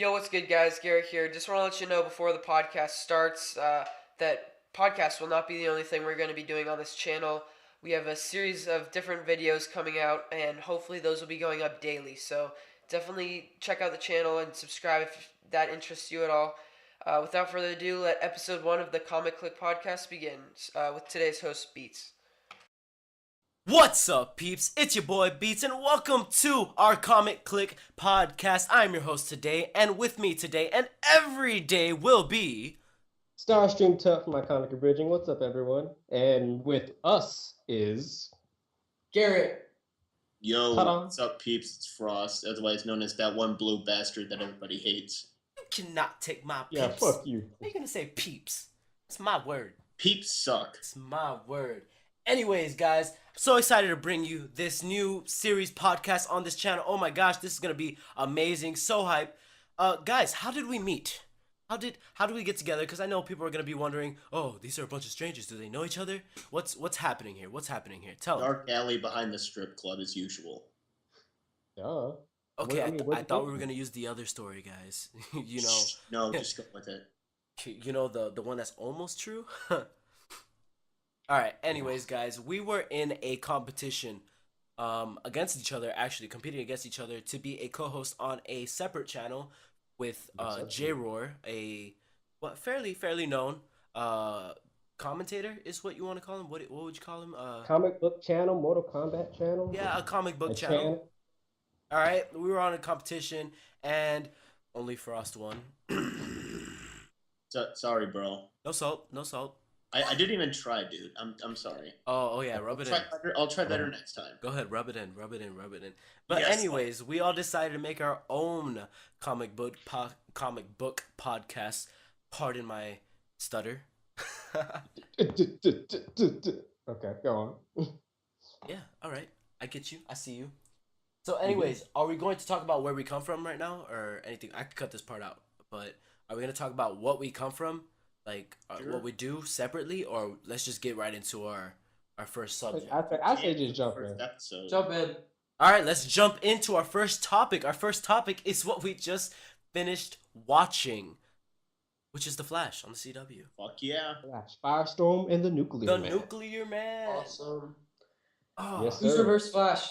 Yo, what's good, guys? Garrett here. Just want to let you know before the podcast starts that podcast will not be the only thing we're going to be doing on this channel. We have a series of different videos coming out, and hopefully those will be going up daily. So definitely check out the channel and subscribe if that interests you at all. Without further ado, let episode 1 of the Comic Clique podcast begin with today's host, Beats. What's up, peeps? It's your boy Beats, and welcome to our Comic Clique podcast. I'm your host today, and with me today and every day will be Starstream Tough from Iconic Abridging. What's up, everyone? And with us is Garrett. Yo, Ta-da. what's up, peeps? It's Frost, otherwise known as that one blue bastard that everybody hates. You cannot take my peeps. Yeah, fuck you. How are you gonna say peeps? It's my word. Peeps suck. It's my word. Anyways, guys, I'm so excited to bring you this new series podcast on this channel. Oh my gosh, this is gonna be amazing. So hype. Guys, how did we meet? How did we get together? Because I know people are gonna be wondering, oh, these are a bunch of strangers. Do they know each other? What's happening here? What's happening here? Tell them. Dark alley behind the strip club as usual. Duh. Okay, What- I thought we were gonna use the other story, guys. you know, Shh, no, just go with it. you know the one that's almost true. All right. Anyways, guys, we were in a competition, against each other. Actually, competing against each other to be a co-host on a separate channel with J Roar, a fairly known commentator is what you want to call him. What would you call him? Comic book channel, Mortal Kombat channel. Yeah, a comic book A channel. All right, we were on a competition, and only Frost won. Sorry, bro. No salt, no salt. I didn't even try, dude. I'm sorry. Oh yeah, rub it in. I'll try better next time. Go ahead, rub it in. But Yes. anyways, we all decided to make our own comic book podcast. Pardon my stutter. Okay, go on. Yeah, all right. I get you. I see you. So anyways, are we going to talk about where we come from right now or anything? I could cut this part out. But are we going to talk about what we come from? Like Sure. what we do separately, or let's just get right into our first subject. I say just jump First in. episode. Jump in. All right, let's jump into our first topic. Our first topic is what we just finished watching, which is The Flash on the CW. Fuck yeah. Flash, Firestorm, and the Nuclear The Man. Nuclear Man. Awesome. Oh, Yes, Who's sir. Reverse Flash?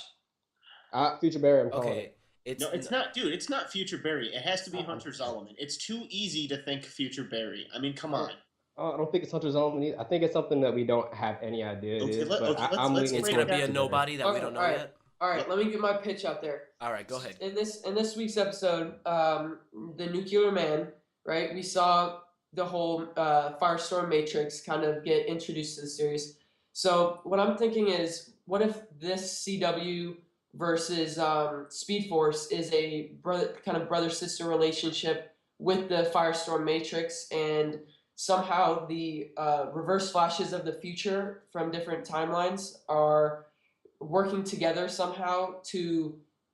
Future Barry, I'm calling okay. it. It's No, it's not, dude. It's not Future Barry. It has to be Uh-uh. Hunter Zolomon. It's too easy to think Future Barry. I mean, come on. I don't think it's Hunter Zolomon either. I think it's something that we don't have any idea it Okay, is, let- but okay, I'm let's leaning it's break gonna it be a down. Future Barry. nobody that we Okay, don't know alright. yet. All right, let me get my pitch out there. All right, go ahead. In this week's episode, the Nuclear Man, right? We saw the whole Firestorm Matrix kind of get introduced to the series. So what I'm thinking is, what if this CW versus Speed Force is a brother sister relationship with the Firestorm Matrix, and somehow the reverse flashes of the future from different timelines are working together somehow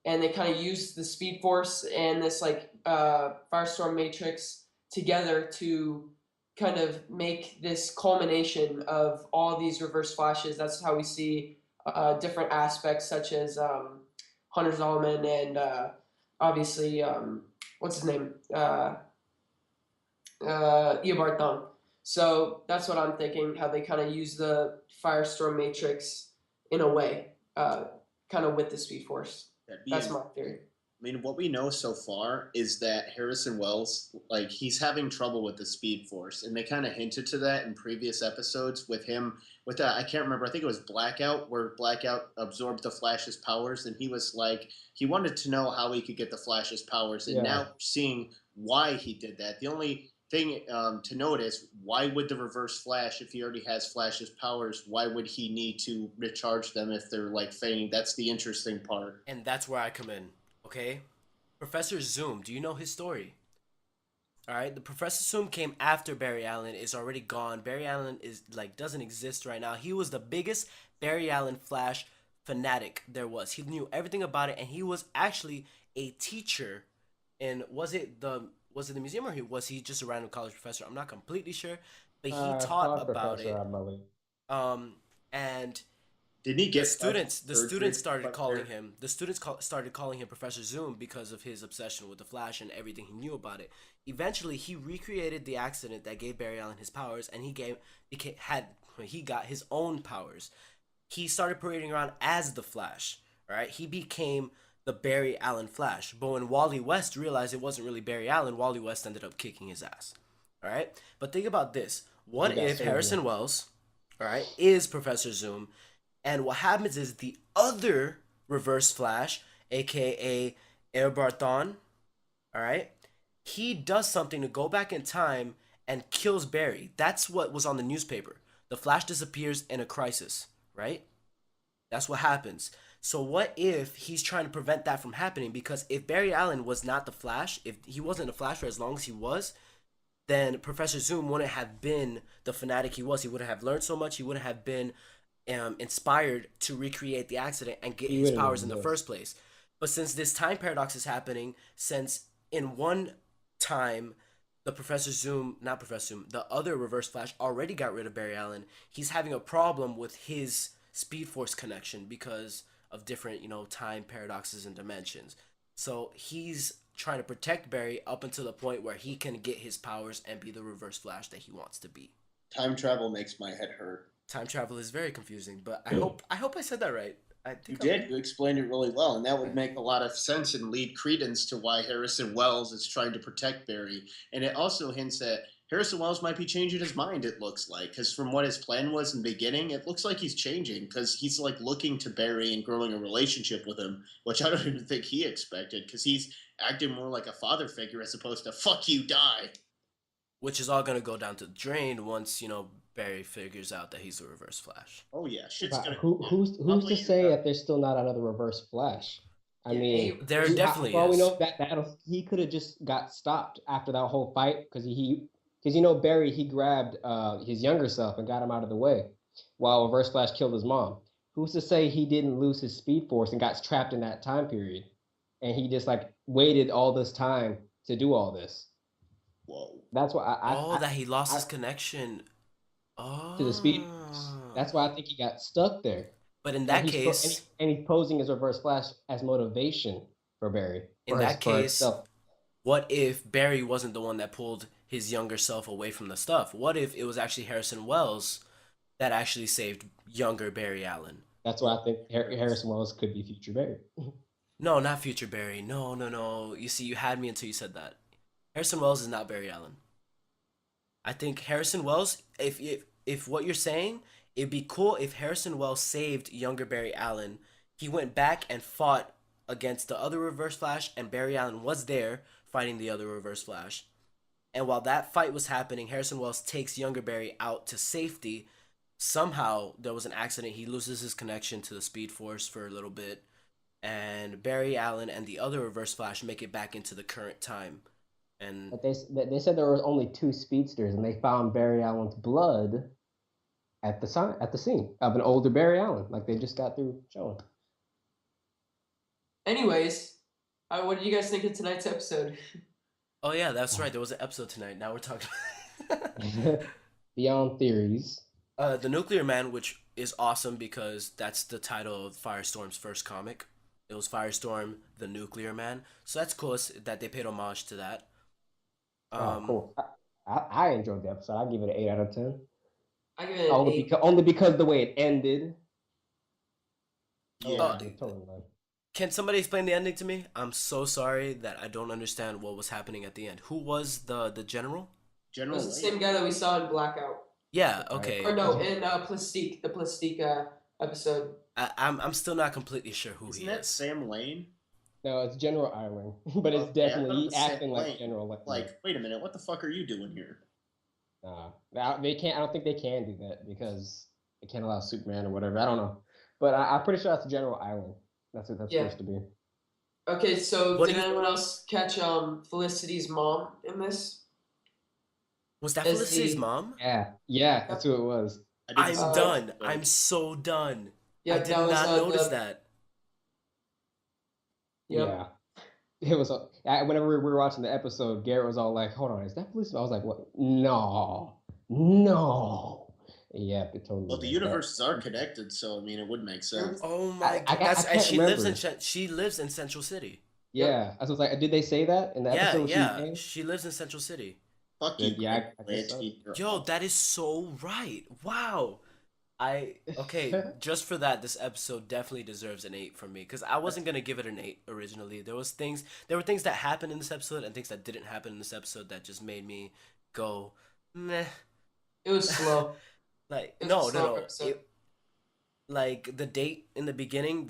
and they kind of use the Speed Force and this Firestorm Matrix together to kind of make this culmination of all these reverse flashes. That's how we see different aspects such as Hunter Zolomon and obviously what's his name, Eobard Thawne. So that's what I'm thinking, how they kind of use the Firestorm Matrix in a way, kind of with the Speed Force. That'd be That's a- my theory. I mean, what we know so far is that Harrison Wells, like, he's having trouble with the Speed Force, and they kind of hinted to that in previous episodes with him. With that, I can't remember. I think it was Blackout, where Blackout absorbed the Flash's powers, and he was like, he wanted to know how he could get the Flash's powers, and Yeah. now we're seeing why he did that. The only thing to note is, why would the Reverse Flash, if he already has Flash's powers, why would he need to recharge them if they're like fading? That's the interesting part. And that's where I come in. Okay, Professor Zoom. Do you know his story? All right, the Professor Zoom came after Barry Allen is already gone. Barry Allen is doesn't exist right now. He was the biggest Barry Allen Flash fanatic there was. He knew everything about it, and he was actually a teacher. And was it the museum, or was he just a random college professor? I'm not completely sure, but he taught about Professor, it. I believe. And Didn't he The get fired students, the third students grade started but calling there? him. The students started calling him Professor Zoom because of his obsession with the Flash and everything he knew about it. Eventually, he recreated the accident that gave Barry Allen his powers, and he got his own powers. He started parading around as the Flash. All right, he became the Barry Allen Flash. But when Wally West realized it wasn't really Barry Allen, Wally West ended up kicking his ass. All right, but think about this: He what got if saved. Harrison Wells, all right, is Professor Zoom, and what happens is the other Reverse Flash, aka Air Barthon, all right, he does something to go back in time and kills Barry. That's what was on the newspaper. The Flash disappears in a crisis, right? That's what happens. So what if he's trying to prevent that from happening? Because if Barry Allen was not the Flash, if he wasn't a Flash for as long as he was, then Professor Zoom wouldn't have been the fanatic he was. He wouldn't have learned so much. He wouldn't have been inspired to recreate the accident and get He his wouldn't powers in the exist. first place. But since this time paradox is happening, since in one time the Professor Zoom, not Professor Zoom, the other Reverse Flash already got rid of Barry Allen, he's having a problem with his Speed Force connection because of different, time paradoxes and dimensions. So he's trying to protect Barry up until the point where he can get his powers and be the Reverse Flash that he wants to be. Time travel makes my head hurt. Time travel is very confusing, but I hope I said that right. I You think did. You explained it really well, and that would make a lot of sense and lead credence to why Harrison Wells is trying to protect Barry. And it also hints that Harrison Wells might be changing his mind. It looks like, because from what his plan was in the beginning, it looks like he's changing because he's like looking to Barry and growing a relationship with him, which I don't even think he expected because he's acting more like a father figure as opposed to "fuck you, die." which is all gonna go down to the drain once Barry figures out that he's the Reverse Flash. Oh yeah, shit's But gonna. who's to Lovely, say that there's still not another Reverse Flash? I Yeah, mean, There definitely for all we is. know, that battle he could have just got stopped after that whole fight because Barry he grabbed his younger self and got him out of the way, while Reverse Flash killed his mom. Who's to say he didn't lose his Speed Force and got trapped in that time period, and he just like waited all this time to do all this? Whoa. That's why Oh, that he lost I his connection. to the Speed Force. Oh. That's why I think he got stuck there. But in And that case, he's posing as Reverse Flash as motivation for Barry in for that case, himself. what if Barry wasn't the one that pulled his younger self away from the stuff? What if it was actually Harrison Wells that actually saved younger Barry Allen? That's why I think Harrison Wells could be future Barry. No, not future Barry. No, no, no. You see, you had me until you said that. Harrison Wells is not Barry Allen. I think Harrison Wells, if what you're saying, it'd be cool if Harrison Wells saved younger Barry Allen. He went back and fought against the other Reverse Flash, and Barry Allen was there fighting the other Reverse Flash. And while that fight was happening, Harrison Wells takes younger Barry out to safety. Somehow there was an accident. He loses his connection to the Speed Force for a little bit, and Barry Allen and the other Reverse Flash make it back into the current time. And But they said there were only two speedsters, and they found Barry Allen's blood at the scene of an older Barry Allen, like they just got through showing. Anyways, what did you guys think of tonight's episode? oh yeah, that's right. There was an episode tonight. Now we're talking. Beyond theories. The Nuclear Man, which is awesome because that's the title of Firestorm's first comic. It was Firestorm, the Nuclear Man. So that's cool that they paid homage to that. Oh, cool. I enjoyed the episode. I give it an 8 out of 10. I give it an 8. Only because the way it ended. Yeah. Totally right. Can somebody explain the ending to me? I'm so sorry that I don't understand what was happening at the end. Who was the general? It General was the Lee. same guy that we saw in Blackout. Yeah, okay. Or no, in Plastique, the Plastique episode. I'm still not completely sure who Isn't he that is. Sam Lane? No, it's General Ireland, but it's Okay, I thought definitely it was Sam acting like Lane. General. Like, wait a minute, what the fuck are you doing here? They can't. I don't think they can do that because they can't allow Superman or whatever. I don't know, but I'm pretty sure that's General Island. That's what that's Yeah. supposed to be. Okay, so What did do you- anyone else catch Felicity's mom in this? Was that Is Felicity's he- mom? Yeah, that's who it was. I didn't I'm see that. done. I'm so done. Yeah, I did that was, not notice the- that. Yep. Yeah. It was. Whenever we were watching the episode, Garrett was all like, "Hold on, is that Felicity?" I was like, "What? No." Yeah, it totally Well, the like that. universes are connected, so I mean, it would make sense. Oh my god, I that's and can't remember. she lives in Central City. Yep. Yeah, I was like, did they say that in the Yeah, episode when she yeah, came? she lives in Central City. Fuck you, Then yeah, Greg I guess so. Berlanti. You're Yo, awful. that is so right. Wow. Okay, just for that, this episode definitely deserves an 8 from me because I wasn't gonna give it an 8 originally. There were things that happened in this episode and things that didn't happen in this episode that just made me go, meh. It was slow. Like, It was no, a no, slow no. episode. Like the date in the beginning,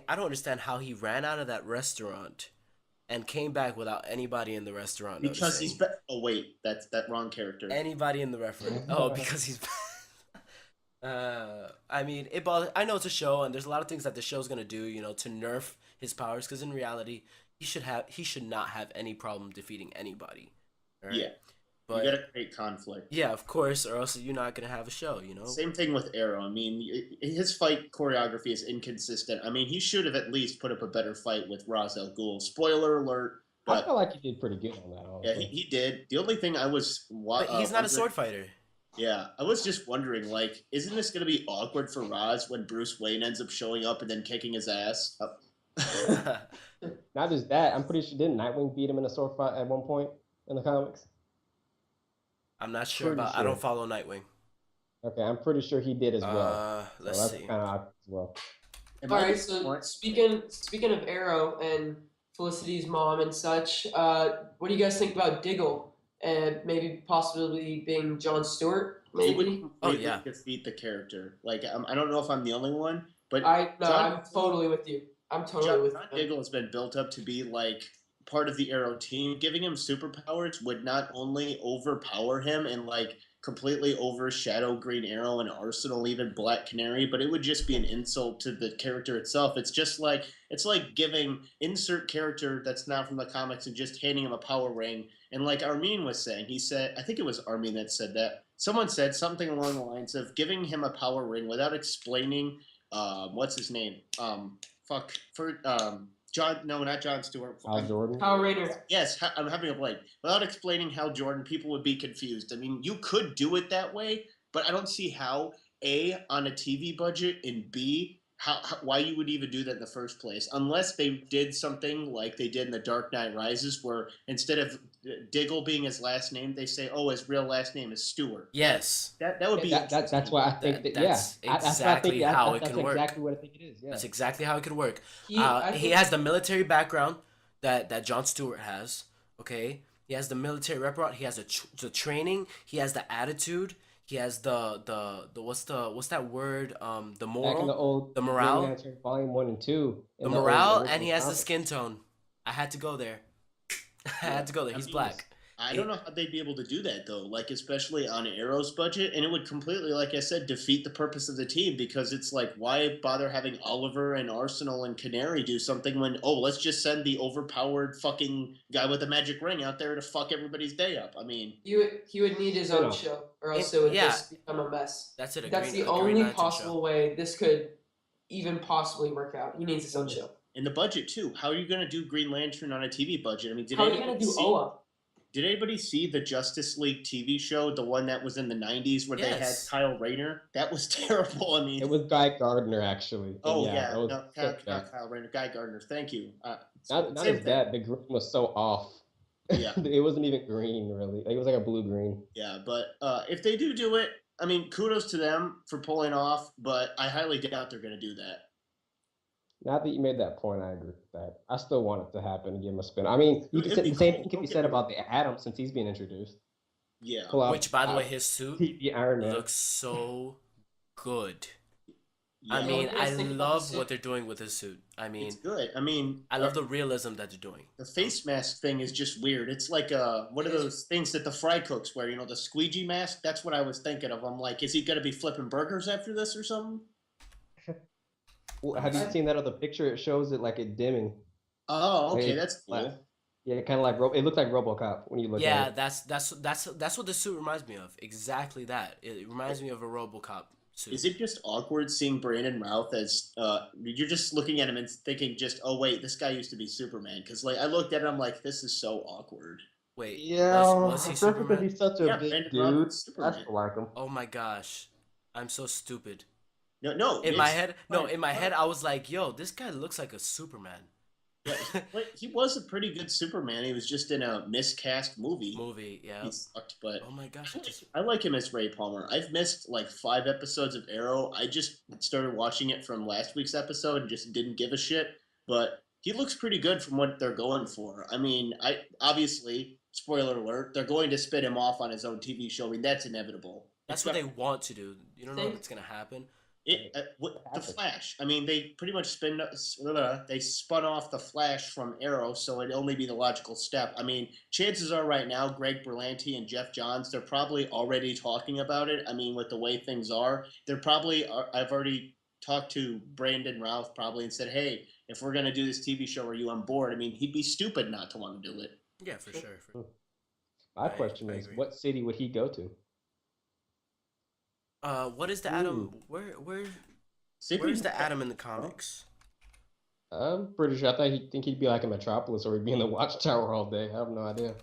I don't understand how he ran out of that restaurant and came back without anybody in the restaurant Because noticing. oh wait, that's that wrong character. Anybody in the reference. Oh, because he's. I mean, it bothers. I know it's a show, and there's a lot of things that the show's gonna do, to nerf his powers. Because in reality, he should not have any problem defeating anybody. Right? Yeah, But you gotta create conflict. yeah, of course, or else you're not gonna have a show. Same thing with Arrow. I mean, his fight choreography is inconsistent. I mean, he should have at least put up a better fight with Ra's al Ghul. Spoiler alert, I but feel like he did pretty good on that. yeah, Honestly. he did. The only thing I was But he's not a sword fighter. Yeah, I was just wondering, like, isn't this going to be awkward for Roz when Bruce Wayne ends up showing up and then kicking his ass? Not just that, I'm pretty sure didn't Nightwing beat him in a sword fight at one point in the comics? I'm not sure Pretty about. I sure. don't follow Nightwing. Okay, I'm pretty sure he did as well. Let's so see. that's kind of awkward as well. Am All I right. just- So speaking of Arrow and Felicity's mom and such, what do you guys think about Diggle and maybe possibly being Jon Stewart? It would Maybe. completely yeah. defeat the character. Like, I don't know if I'm the only one, but I'm John totally with you. I'm totally with John you. Diggle has been built up to be like part of the Arrow team. Giving him superpowers would not only overpower him and like completely overshadow Green Arrow and Arsenal, even Black Canary, but it would just be an insult to the character itself. It's like giving insert character that's not from the comics and just handing him a power ring. And like Armin was saying, he said, I think it was Armin that said that. Someone said something along the lines of giving him a power ring without explaining what's his name? John, no, not John Stewart. Al Jordan. Power Ranger. Yes, I'm having a blank. Without explaining how Jordan, people would be confused. I mean, you could do it that way, but I don't see how, A, on a TV budget, and B, why you would even do that in the first place. Unless they did something like they did in The Dark Knight Rises, where instead of Diggle being his last name, they say, oh, his real last name is Stewart. Yes. That would be That's why I think That's exactly how it can work. That's exactly what I think it is. Yeah. That's exactly how it could work. I He think- has the military background that Jon Stewart has. Okay, he has the military background. He has the training. He has the attitude. He has the what's that word? The Back in the moral, old the morale, Green Lantern Volume 1 and 2. the in the old morale, original and he has the comics. skin tone. I had to go there. I had to go there. I He's mean, black. I don't know how they'd be able to do that though, like especially on Arrow's budget, and it would completely, like I said, defeat the purpose of the team because it's like, why bother having Oliver and Arsenal and Canary do something when let's just send the overpowered fucking guy with a magic ring out there to fuck everybody's day up. I mean, He would need his own show, or else it would Yeah. just become a mess. That's it. That's the a Green only Lantern possible show. way this could even possibly work out. He needs his own show. in the budget too. How are you going to do Green Lantern on a TV budget? I mean, How are you gonna do Oa? Did anybody see the Justice League TV show, the one that was in the '90s where they had Yes. Kyle Rayner? That was terrible. I mean, It was Guy Gardner, actually. oh And yeah, it was no, so not bad. Kyle Rayner, Guy Gardner. Thank you. Not Same as thing. bad. The green was so off. Yeah. It wasn't even green, really. Like, it was like a blue-green. Yeah, but if they do it, I mean, kudos to them for pulling off, but I highly doubt they're going to do that. Now that you made that point, I agree with that. I still want it to happen and give him a spin. I mean, you can It'd say be the same cool. thing can be Don't said get me about the Atom since he's being introduced. Yeah. Pull out- Which, by the way, his suit the Iron Man. looks so good. Yeah. I mean, What do you I guys think about the love suit? what they're doing with his suit. I mean, It's good. I mean, I love the realism that they're doing. the face mask thing is just weird. It's like one of those things that the fry cooks wear, the squeegee mask. That's what I was thinking of. I'm like, is he going to be flipping burgers after this or something? Well, have you seen that other picture? It shows it like it dimming. Oh, okay, Like, that's cool. Yeah, kind of like it looked like RoboCop when you look Yeah, at it. that's what the suit reminds me of. Exactly that. It reminds me of a RoboCop suit. Is it just awkward seeing Brandon Routh as you're just looking at him and thinking just, oh wait, this guy used to be Superman? Because like I looked at him like, this is so awkward. Wait, Yeah, was he especially because Superman? he's such a Yeah, big Brandon Routh dude. is I Superman. still like him. Oh my gosh. I'm so stupid. No, In my it's head, no, fine. in my head, I was like, yo, this guy looks like a Superman Yeah, he was a pretty good Superman. He was just in a miscast movie. movie. Yeah. He sucked, but Oh my gosh, I just I like him as Ray Palmer. I've missed like 5 episodes of Arrow. I just started watching it from last week's episode and just didn't give a shit. But he looks pretty good from what they're going for. I mean, I obviously, spoiler alert, they're going to spit him off on his own TV show. I mean, that's inevitable. that's what they want to do. You don't know if Think it's gonna happen. The Flash. I mean, they pretty much they spun off the Flash from Arrow, so it'd only be the logical step. I mean, chances are right now, Greg Berlanti and Jeff Johns, they're probably already talking about it. I mean, with the way things are, they're probably. I've already talked to Brandon Routh probably and said, hey, if we're gonna do this TV show, are you on board? I mean, he'd be stupid not to want to do it. Yeah, for sure. My question I is, agree. what city would he go to? What is the Atom? Where's the Atom in the comics? I'm pretty sure. Think he'd be like in Metropolis, or he'd be in the Watchtower all day. I have no idea.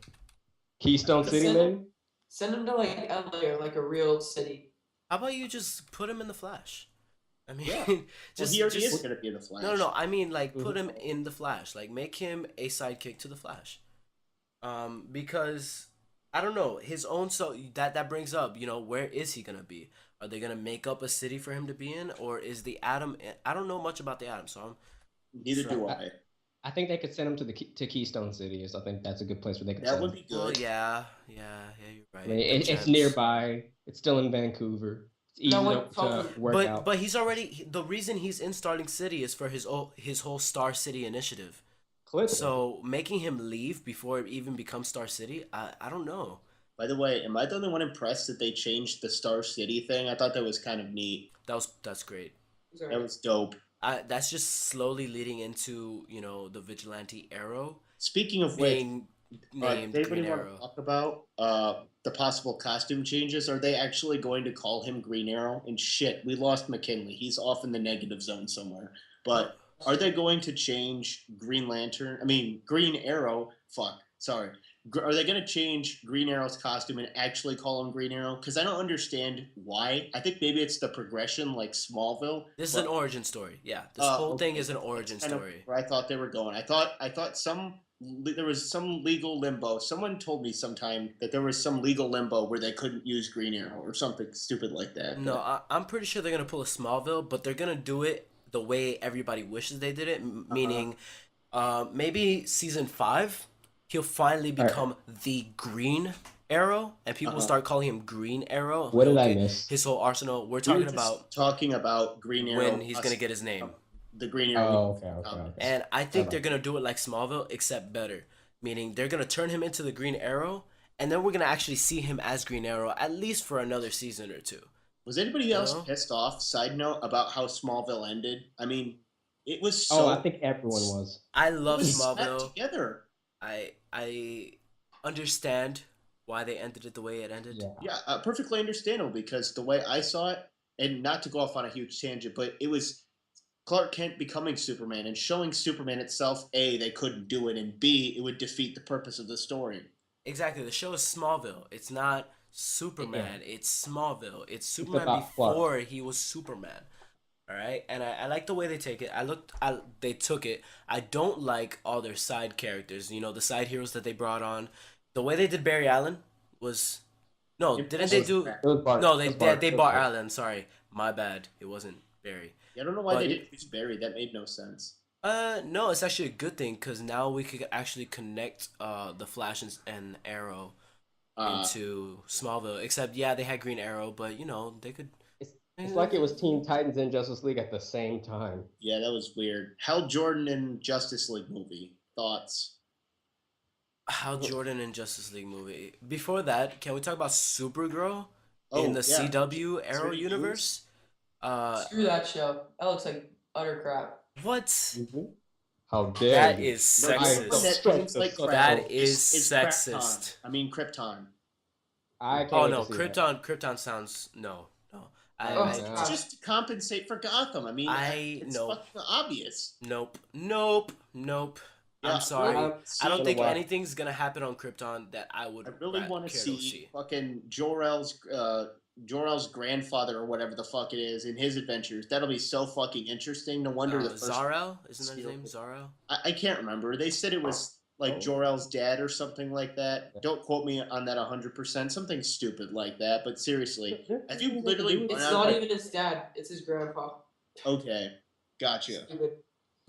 Keystone City, Send maybe. him, send him to like LA or like a real city. How about you just put him in the Flash? I mean, Yeah. Well, just he already just is gonna be in the Flash. no. I mean, like put him in the Flash. Like make him a sidekick to the Flash. Because I don't know his own. So that brings up, where is he gonna be? Are they gonna make up a city for him to be in, or is the Atom? I don't know much about the Atom, so Neither do I. I think they could send him to Keystone City. So I think that's a good place where they could. That send would him. be well, good. yeah, you're right. I mean, The it's gems. nearby. It's still in Vancouver. It's easy No one to talking- work out. But he's already the reason he's in Starling City is for his whole Star City initiative. Clearly. So making him leave before it even becomes Star City, I don't know. By the way, am I the only one impressed that they changed the Star City thing? I thought that was kind of neat. That's great. Sorry. That was dope. That's just slowly leading into the Vigilante Arrow Speaking of which, being does named anybody Green want to Arrow. talk about the possible costume changes? Are they actually going to call him Green Arrow? And shit, we lost McKinley. He's off in the negative zone somewhere. But are they going to change Green Arrow? Fuck, sorry. Are they going to change Green Arrow's costume and actually call him Green Arrow? Because I don't understand why. I think maybe it's the progression like Smallville. This is but- an origin story. Yeah, this whole thing is an origin That's kind of story. where I thought they were going. I thought there was some legal limbo. Someone told me sometime that there was some legal limbo where they couldn't use Green Arrow or something stupid like that. No, I'm pretty sure they're gonna pull a Smallville, but they're gonna do it the way everybody wishes they did it, meaning, maybe season 5, he'll finally become the Green Arrow, and people start calling him Green Arrow. What did I He'll get miss? His whole arsenal. We're We were talking just about talking about Green Arrow when he's gonna get his name. the Green Arrow. Oh, okay. And I think they're gonna do it like Smallville, except better. Meaning they're gonna turn him into the Green Arrow, and then we're gonna actually see him as Green Arrow at least for another season or two. Was anybody else Hello? pissed off? Side note about how Smallville ended. I mean, it was so. Oh, I think everyone was. I it love was smacked Smallville. together. I understand why they ended it the way it ended. Yeah. Yeah, perfectly understandable because the way I saw it, and not to go off on a huge tangent, but it was Clark Kent becoming Superman and showing Superman itself, A, they couldn't do it, and B, it would defeat the purpose of the story. Exactly. The show is Smallville. It's not Superman. It's Smallville. It's Superman about Clark. before he was Superman. All right, and I like the way they take it. They took it. I don't like all their side characters. The side heroes that they brought on. The way they did Barry Allen was no. Didn't they do? It was Bart. No, It they was Bart. they It was brought Bart. Allen. Sorry, my bad. It wasn't Barry. I don't know why But- they didn't use Barry. That made no sense. No, it's actually a good thing because now we could actually connect the Flash and Arrow into Smallville. Except, yeah, they had Green Arrow, but they could. It's like it was Teen Titans and Justice League at the same time. Yeah, that was weird. Hal Jordan in Justice League movie. Thoughts? Hal Jordan and Justice League movie. Before that, can we talk about Supergirl in the yeah. CW Arrow Sorry, universe? Screw that show. That looks like utter crap. What? How dare That you? is No, sexist. I- seems like crap. That is It's sexist. Krypton. I mean Krypton. I can't Oh wait no, to see that. Krypton sounds no. Oh, I yeah. It's just to compensate for Gotham. I mean, it's know. fucking obvious. Nope. Yeah, I'm sorry. I'm I don't gonna think watch. anything's gonna happen on Krypton that I would. I really want to care see fucking Jor-El's Jor-El's grandfather or whatever the fuck it is in his adventures. That'll be so fucking interesting. No wonder the first Zaro? Isn't that his name? Zaro? I can't remember. They said it was like Jor-El's dad or something like that. Don't quote me on that 100%. Something stupid like that. But seriously, have you literally? It's not even his dad. It's his grandpa. Okay, gotcha. Stupid.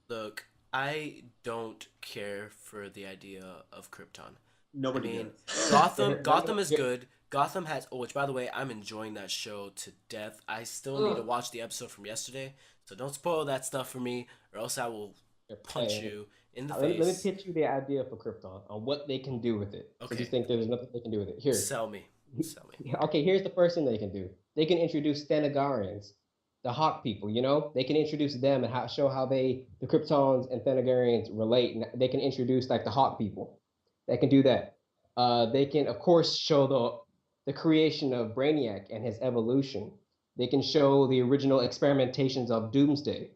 Look, I don't care for the idea of Krypton. Nobody I mean, does. Gotham is good. Gotham has, which by the way, I'm enjoying that show to death. I still need to watch the episode from yesterday, so don't spoil that stuff for me, or else I will punch you in the face. Let me pitch you the idea for Krypton on what they can do with it. Okay. So you think there's nothing they can do with it? Here. Sell me. Okay, here's the first thing they can do. They can introduce Thanagarians, the Hawk people. You know, they can introduce them and show how the Kryptons and Thanagarians relate. And they can introduce like the Hawk people. They can do that. They can, of course, show the creation of Brainiac and his evolution. They can show the original experimentations of Doomsday.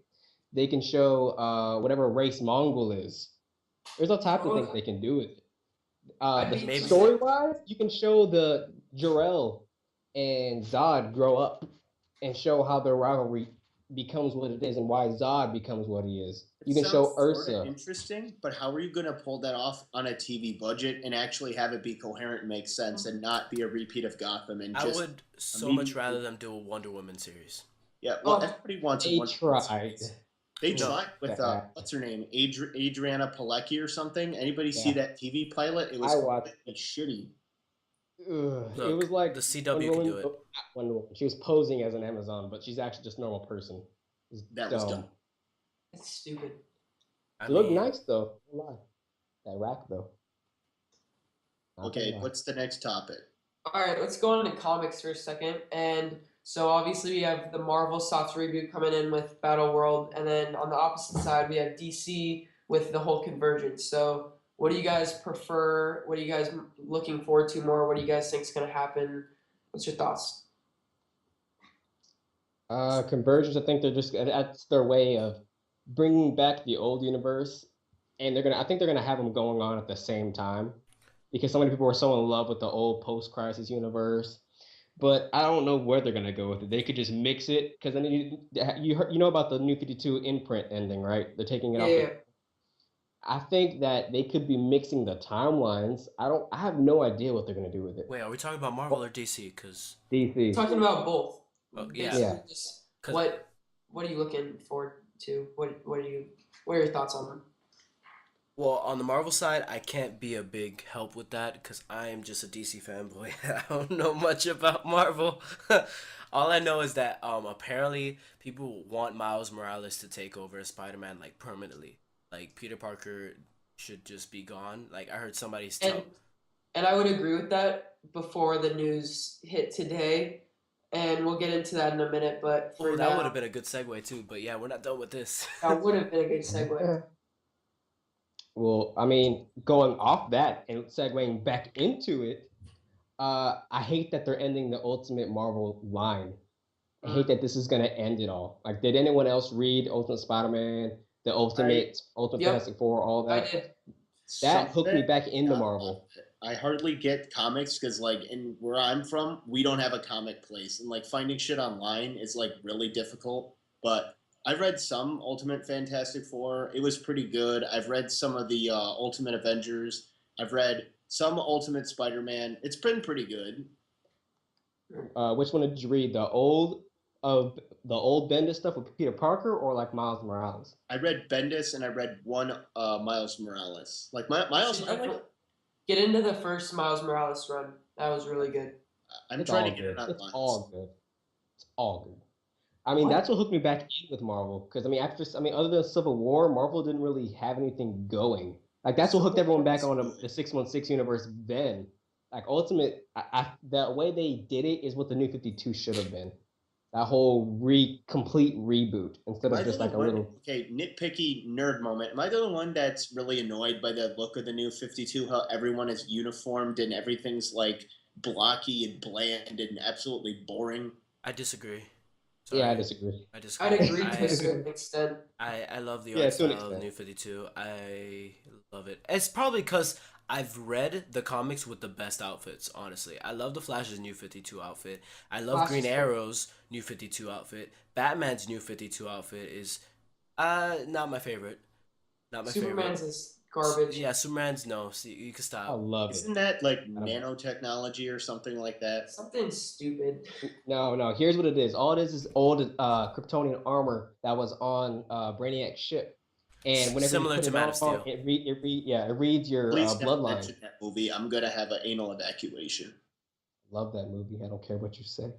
They can show whatever race Mongol is. There's all types of things they can do with it. Story-wise, you can show the Jor-El and Zod grow up and show how their rivalry becomes what it is and why Zod becomes what he is. You can show Ursa. Interesting, but how are you going to pull that off on a TV budget and actually have it be coherent and make sense and not be a repeat of Gotham? And I would so much rather them do a Wonder Woman series. Yeah, well, everybody wants a Wonder Woman series. They tried with what's her name, Adriana Palicki or something. Anybody see that TV pilot? It was shitty. Look, it was like the CW can do it. Wonder Woman. She was posing as an Amazon, but she's actually just a normal person. That was dumb. It's stupid. It looked nice though. That rack though. Okay, what's the next topic? All right, let's go on to comics for a second. And so obviously we have the Marvel soft reboot coming in with Battle World, and then on the opposite side we have DC with the whole convergence. So what do you guys prefer? What are you guys looking forward to more? What do you guys think is going to happen? What's your thoughts? Convergence, I think that's their way of bringing back the old universe, and I think they're gonna have them going on at the same time, because so many people were so in love with the old post-crisis universe. But I don't know where they're gonna go with it. They could just mix it, because then you know about the New 52 imprint ending, right? They're taking it off. Yeah. I think that they could be mixing the timelines. I have no idea what they're gonna do with it. Wait, are we talking about Marvel or DC? Because DC. Talking about both. Yeah. Just what are you looking forward to? What are your thoughts on them? Well, on the Marvel side, I can't be a big help with that because I am just a DC fanboy. I don't know much about Marvel. All I know is that apparently people want Miles Morales to take over as Spider-Man like permanently. Like Peter Parker should just be gone. Like I heard somebody and I would agree with that before the news hit today. And we'll get into that in a minute, but for that would have been a good segue too. But yeah, we're not done with this. That would have been a good segue. Well, I mean, going off that and segueing back into it, I hate that they're ending the Ultimate Marvel line. I hate that this is gonna end it all. Like, did anyone else read Ultimate Spider-Man, the Ultimate Fantastic Four, all that? I did. That hooked me back into Marvel. I hardly get comics because, like, in where I'm from, we don't have a comic place, and like finding shit online is like really difficult. But I've read some Ultimate Fantastic Four. It was pretty good. I've read some of the Ultimate Avengers. I've read some Ultimate Spider-Man. It's been pretty good. Which one did you read? The old Bendis stuff with Peter Parker, or like Miles Morales? I read Bendis and I read one Miles Morales. Like Miles. Get into the first Miles Morales run. That was really good. I'm trying to get it on It's all good. It's all good. I mean, that's what hooked me back in with Marvel. Because other than Civil War, Marvel didn't really have anything going. Like that's what hooked everyone back on the 616 universe. Then, like Ultimate, the way they did it is what the New 52 should have been. That whole complete reboot instead of just like a little. Okay, nitpicky nerd moment. Am I the one that's really annoyed by the look of the New 52? How everyone is uniformed and everything's like blocky and bland and absolutely boring. I disagree. Sorry. Yeah, I disagree. I'd agree to a certain extent. I love the art style of New 52. I love it. It's probably because I've read the comics with the best outfits, honestly. I love the Flash's New 52 outfit. I love Flash Green is cool. Arrow's New 52 outfit. Batman's New 52 outfit is not my favorite. Not my favorite. Superman's is garbage. Yeah, Superman's no. See, you can I stop. love it. Isn't that like I don't- nanotechnology or something like that? Something stupid. No, no. Here's what it is. All it is old Kryptonian armor that was on Brainiac's ship, and whenever you Similar put to it Man of on, Steel. it reads your Please never bloodline. mention that movie. I'm gonna have an anal evacuation. Love that movie. I don't care what you say.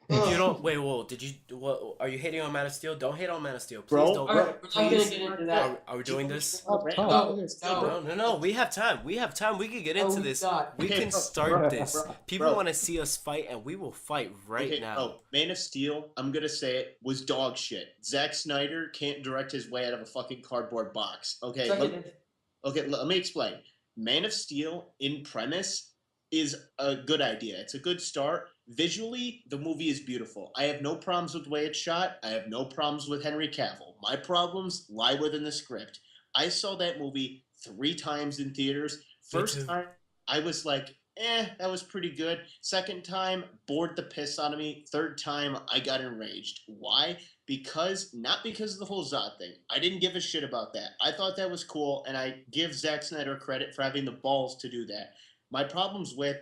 If you Ugh. don't wait, whoa, did you what are you hating on Man of Steel? Don't hate on Man of Steel. Please Bro, don't. All right, we're not gonna Please. get into that. Are we doing this? Talk, No, talk. No. No. We have time. We have time. We can get Oh, into we this. got- We Okay, can bro, start bro, this. bro, People bro. want to see us fight, and we will fight right Okay, now. oh, Man of Steel, I'm gonna say it, was dog shit. Zack Snyder can't direct his way out of a fucking cardboard box. Okay, Seconded. let me explain. Man of Steel, in premise, is a good idea. It's a good start. Visually, the movie is beautiful. I have no problems with the way it's shot. I have no problems with Henry Cavill. My problems lie within the script. I saw that movie 3 times in theaters. First too. time, I was like, that was pretty good. Second time, bored the piss out of me. Third time, I got enraged. Why? Not because of the whole Zod thing. I didn't give a shit about that. I thought that was cool, and I give Zack Snyder credit for having the balls to do that. My problem's with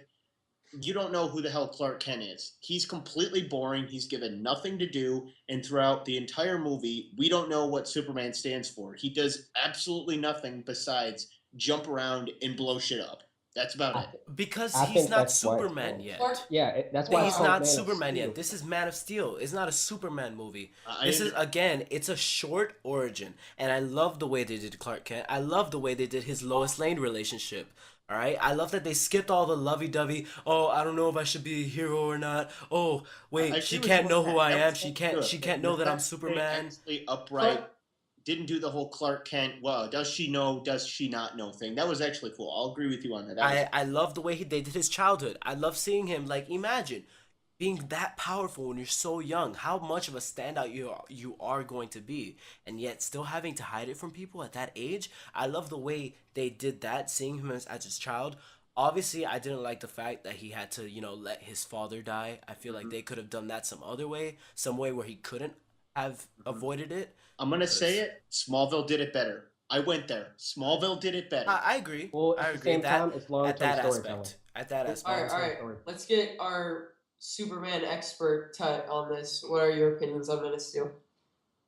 you don't know who the hell Clark Kent is. He's completely boring. He's given nothing to do. And throughout the entire movie, we don't know what Superman stands for. He does absolutely nothing besides jump around and blow shit up. That's about it. Because I he's think not that's why it's Superman called- yet. Clark- Yeah, that's why it's He's called not Man of Superman Steel. yet. This is Man of Steel. It's not a Superman movie. I This is under- again, it's a short origin, and I love the way they did Clark Kent. I love the way they did his Lois Lane relationship. All right, I love that they skipped all the lovey-dovey. Oh, I don't know if I should be a hero or not. Oh, wait, I she agree with can't you know on who that. I That am. was She all can't. good. She can't The know that I'm fact Superman. Actually upright. Didn't do the whole Clark Kent. Well, does she know? Does she not know thing? That was actually cool. I'll agree with you on that. I love the way they did his childhood. I love seeing him. Like, imagine being that powerful when you're so young. How much of a standout you are going to be, and yet still having to hide it from people at that age. I love the way they did that. Seeing him as his child. Obviously, I didn't like the fact that he had to, let his father die. I feel like they could have done that some way where he couldn't have avoided it. I'm gonna say it. Smallville did it better. I went there. Smallville did it better. I agree. Well, I at the agree same that time, it's at long-term that storytelling. aspect. At that All aspect. right, all right. Story. Let's get our Superman expert Tut on this. What are your opinions on Man of Steel?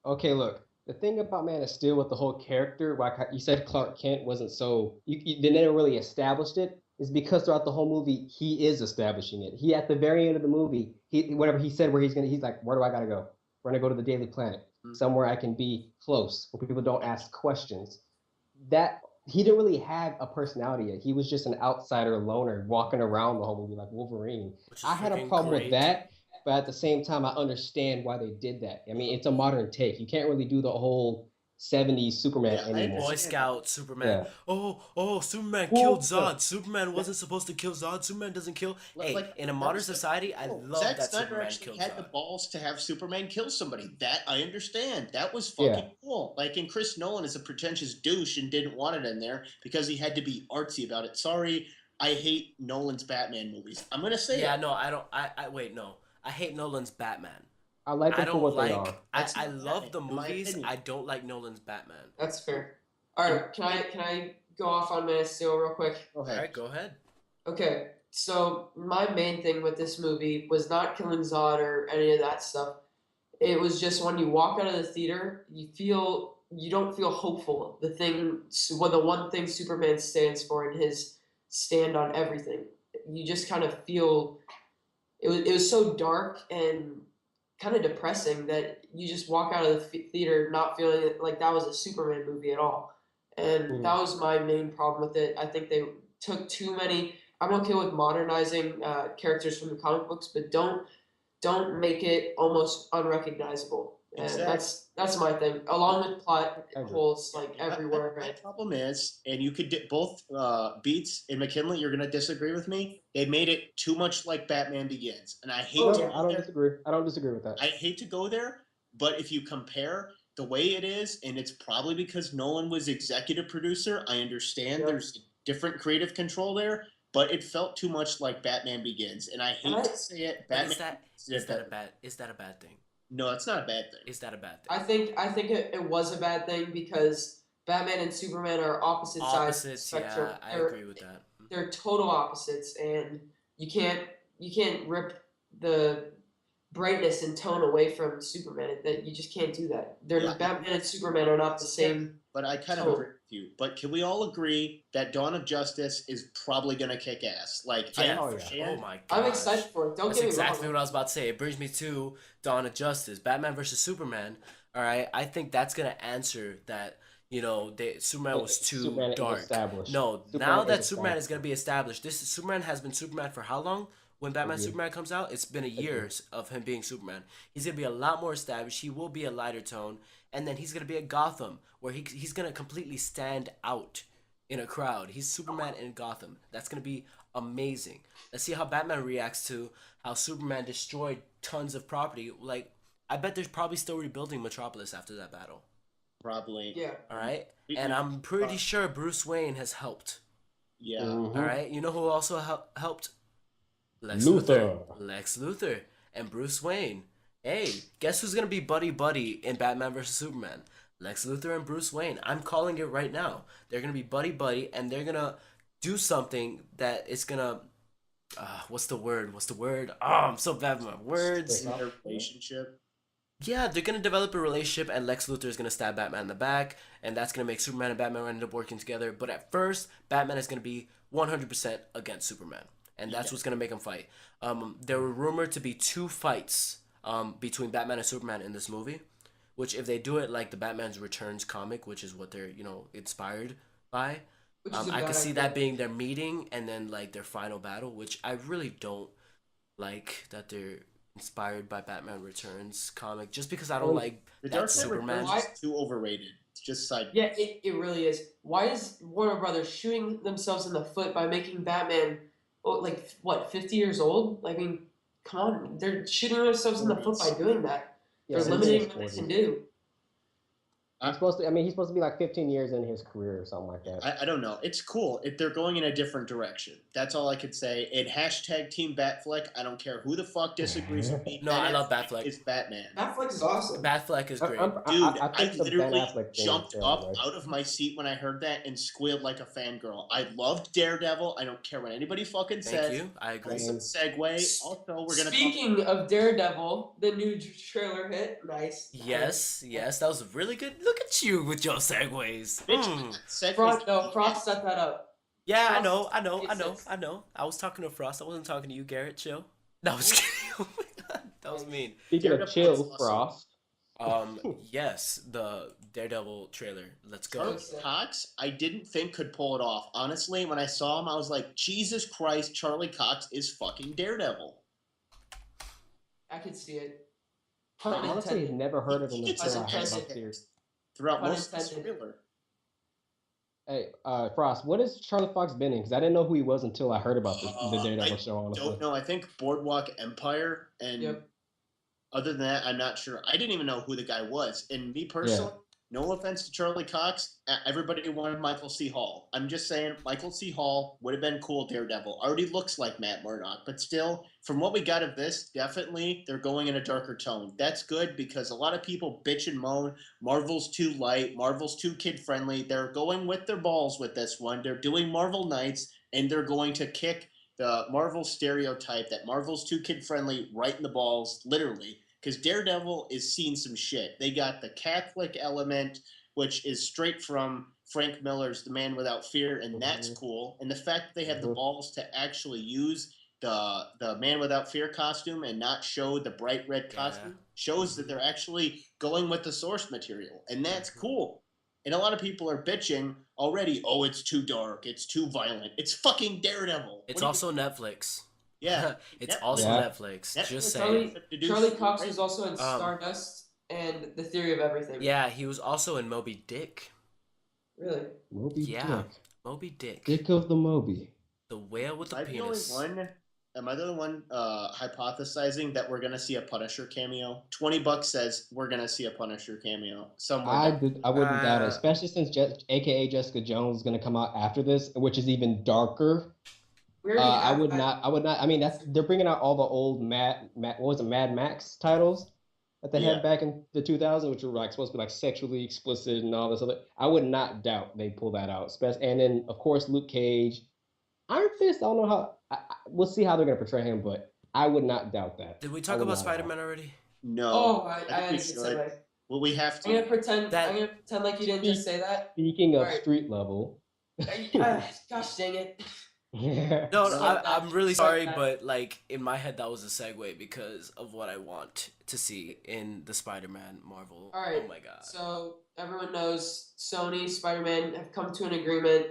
Okay, look. The thing about Man of Steel with the whole character, like you said, Clark Kent wasn't so. They never really established it. Is because throughout the whole movie, he is establishing it. He at the very end of the movie, whatever he said, where he's like, where do I gotta go? We're gonna go to the Daily Planet, somewhere I can be close, where people don't ask questions. That he didn't really have a personality yet. He was just an outsider loner walking around the whole movie like Wolverine. Which is I had a freaking problem great. with that, but at the same time, I understand why they did that. I mean, it's a modern take. You can't really do the whole 70s Superman Yeah, I anymore. Boy understand. Scout, Superman. Yeah. Oh, Superman Well, killed no. Zod. Superman wasn't supposed to kill Zod. Superman doesn't kill. Hey, Like, in a that modern was the- society, I Oh, love Zack that Snyder Superman actually killed had the Zod. balls to have Superman kill somebody. That I understand. That was fucking Yeah. cool. Like, and Chris Nolan is a pretentious douche and didn't want it in there because he had to be artsy about it. Sorry, I hate Nolan's Batman movies. I'm gonna say Yeah, it. no, I don't. I wait, no. I hate Nolan's Batman. I like I them for don't what they like. are. That's I not love Batman, the in my movies. opinion. I don't like Nolan's Batman. That's fair. All right, can I go off on Man of Steel real quick? Go All ahead. right, go ahead. Okay, so my main thing with this movie was not killing Zod or any of that stuff. It was just when you walk out of the theater, you don't feel hopeful. The one thing Superman stands for in his stand on everything. You just kind of feel it was so dark and kind of depressing that you just walk out of the theater not feeling like that was a Superman movie at all. And that was my main problem with it. I think they took too many. I'm okay with modernizing characters from the comic books, but don't make it almost unrecognizable. And Exactly. that's my thing. Along with plot I agree. holes like everywhere. My problem is, and you could both Beats and McKinley, you're gonna disagree with me. They made it too much like Batman Begins, and I hate Oh, to No, yeah. go I don't there. disagree. I don't disagree with that. I hate to go there, but if you compare the way it is, and it's probably because Nolan was executive producer, I understand Yep. there's different creative control there, but it felt too much like Batman Begins. And I And hate to say it, But Batman did better. is that a bad thing? No, it's not a bad thing. Is that a bad I thing? think it was a bad thing because Batman and Superman are opposite sides of the Opposites, spectrum. yeah, I agree with that. They're total opposites, and you can't rip the brightness and tone away from Superman. That you just can't do that. Yeah, Batman and Superman are not the same but I kind of tone. agree with you. But can we all agree that Dawn of Justice is probably gonna kick ass? Like, I Yeah, Oh, for yeah. sure. Oh my I'm gosh. excited for it. Don't That's get me exactly wrong. what I was about to say. It brings me to Dawn of Justice, Batman versus Superman. All right, I think that's gonna answer that. Superman was too Superman is dark. established. No, Superman now is that Superman is established. gonna be established, this Superman has been Superman for how long? When Batman Yeah. Superman comes out, it's been a year of him being Superman. He's gonna be a lot more established. He will be a lighter tone, and then he's gonna be a Gotham where he's gonna completely stand out in a crowd. He's Superman in Gotham. That's gonna be amazing. Let's see how Batman reacts to how Superman destroyed tons of property. Like, I bet they're probably still rebuilding Metropolis after that battle. probably. Yeah. All right, and I'm pretty sure Bruce Wayne has helped. Yeah. Mhm. All right, you know who also helped? Lex Luthor. Lex Luthor and Bruce Wayne. Hey, guess who's gonna be buddy in Batman vs Superman? Lex Luthor and Bruce Wayne. I'm calling it right now. They're gonna be buddy, and they're gonna do something that is gonna. What's the word? What's the word? Oh, I'm so bad with my words. Stick up. Their relationship. Yeah, they're gonna develop a relationship, and Lex Luthor is gonna stab Batman in the back, and that's gonna make Superman and Batman end up working together. But at first, Batman is gonna be 100% against Superman, and that's what's gonna make him fight. There were rumored to be two fights between Batman and Superman in this movie, which if they do it like the Batman's Returns comic, which is what they're inspired by, Which is a I bad could see idea. that being their meeting and then like their final battle, which I really don't like that they're inspired by Batman Returns comic, just because I don't Well, like The that Dark Knight Superman. Returns is too overrated. It's just side. Yeah, it really is. Why is Warner Brothers shooting themselves in the foot by making Batman, like, what, 50 years old? I mean, come on. They're shooting themselves in the foot by doing that. Yeah, They're he's in limiting his what they 40s. can do. He's supposed to. I mean, he's supposed to be like 15 years in his career or something like that. I don't know. It's cool if they're going in a different direction. That's all I could say. And hashtag Team Batfleck. I don't care who the fuck disagrees with me. No, I love Affleck Batfleck. is Batman. Batfleck is awesome. Batfleck is great. Dude, I think the Ben literally Affleck thing jumped is up failing, right? out of my seat when I heard that and squealed like a fangirl. I loved Daredevil. I don't care what anybody fucking Thank says. you. I agree. Awesome segue. Also, we're gonna Speaking of Daredevil, the new trailer hit. Nice. Yes, that was really good. Look at you with your segues. Bitch, Frost set that up. Yeah, I Frost know. gets it. I was talking to Frost. I wasn't talking to you, Garrett. Chill. No, I was kidding. Oh my God, that was mean. Speaking of Daredevil chill, is awesome. Frost. Yes, the Daredevil trailer. Let's go. Charlie Cox, I didn't think could pull it off. Honestly, when I saw him, I was like, Jesus Christ, Charlie Cox is fucking Daredevil. I could see it. I Pun honestly intended. never heard of him It's until I a heard present. about the series. Throughout Pun most of the intended. trailer. Hey, Frost, what has Charlie Fox been in? Because I didn't know who he was until I heard about the Daredevil I show. Honestly, Don't know. I think Boardwalk Empire, and Yep. other than that, I'm not sure. I didn't even know who the guy was. And me personally, no offense to Charlie Cox, everybody wanted Michael C. Hall. I'm just saying, Michael C. Hall would have been cool Daredevil. Already looks like Matt Murdock, but still, from what we got of this, definitely they're going in a darker tone. That's good because a lot of people bitch and moan, Marvel's too light, Marvel's too kid-friendly. They're going with their balls with this one. They're doing Marvel Knights, and they're going to kick the Marvel stereotype that Marvel's too kid-friendly right in the balls, literally. Because Daredevil is seeing some shit. They got the Catholic element, which is straight from Frank Miller's The Man Without Fear, and that's cool. And the fact that they have the balls to actually use the Man Without Fear costume and not show the bright red costume shows that they're actually going with the source material, and that's cool. And a lot of people are bitching already, oh, it's too dark, it's too violent. It's fucking Daredevil. It's also Netflix. Yeah. It's Netflix. also Yeah. Netflix. Netflix Just Charlie, saying. Charlie Cox was also in Stardust and The Theory of Everything. Yeah, he was also in Moby Dick. Really? Moby Yeah, Dick. Moby Dick. Dick of the Moby. The whale with the Am I the only penis. one am I the only one hypothesizing that we're gonna see a Punisher cameo? $20 says we're gonna see a Punisher cameo somewhere down. I wouldn't doubt it, Uh, especially since AKA Jessica Jones is going to come out after this, which is even darker. We already I have would that. not. I would not. I mean, that's they're bringing out all the old what was it, Mad Max titles that they Yeah. had back in the 2000s, which were like supposed to be like sexually explicit and all this other. I would not doubt they pull that out. And then of course Luke Cage, Iron Fist. I don't know how. We'll see how they're going to portray him, but I would not doubt that. did we I talk would about not at Spider all. Man already? No, Oh, I I think had we a good should. segue. Well, we have I'm gonna to. pretend. I'm That gonna pretend like you didn't just say that. Speaking of Alright. street level, Gosh dang it! yeah. No, Just like that. I'm really Just like sorry, that. but like in my head that was a segue because of what I want to see in the Spider-Man Marvel. All right. Oh my god. So everyone knows Sony, Spider-Man have come to an agreement.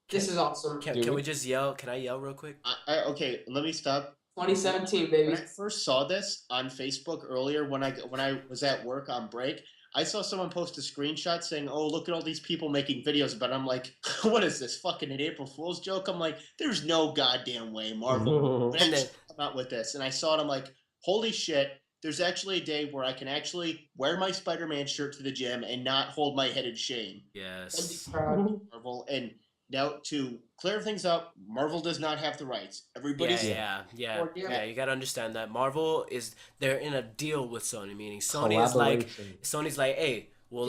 This is awesome. Can we just yell? Can I yell real quick? Okay, let me stop. 2017, When baby. I first saw this on Facebook earlier, when I was at work on break, I saw someone post a screenshot saying, "Oh, look at all these people making videos." But I'm like, "What is this? Fucking an April Fool's joke?" I'm like, "There's no goddamn way Marvel would And then actually come out with this." And I saw it. I'm like, "Holy shit!" There's actually a day where I can actually wear my Spider-Man shirt to the gym and not hold my head in shame. And be yes. proud. Marvel. And now to clear things up, Marvel does not have the rights. Yeah, Everybody's yeah. You gotta understand that Marvel they're in a deal with Sony, meaning Sony's like, hey, we'll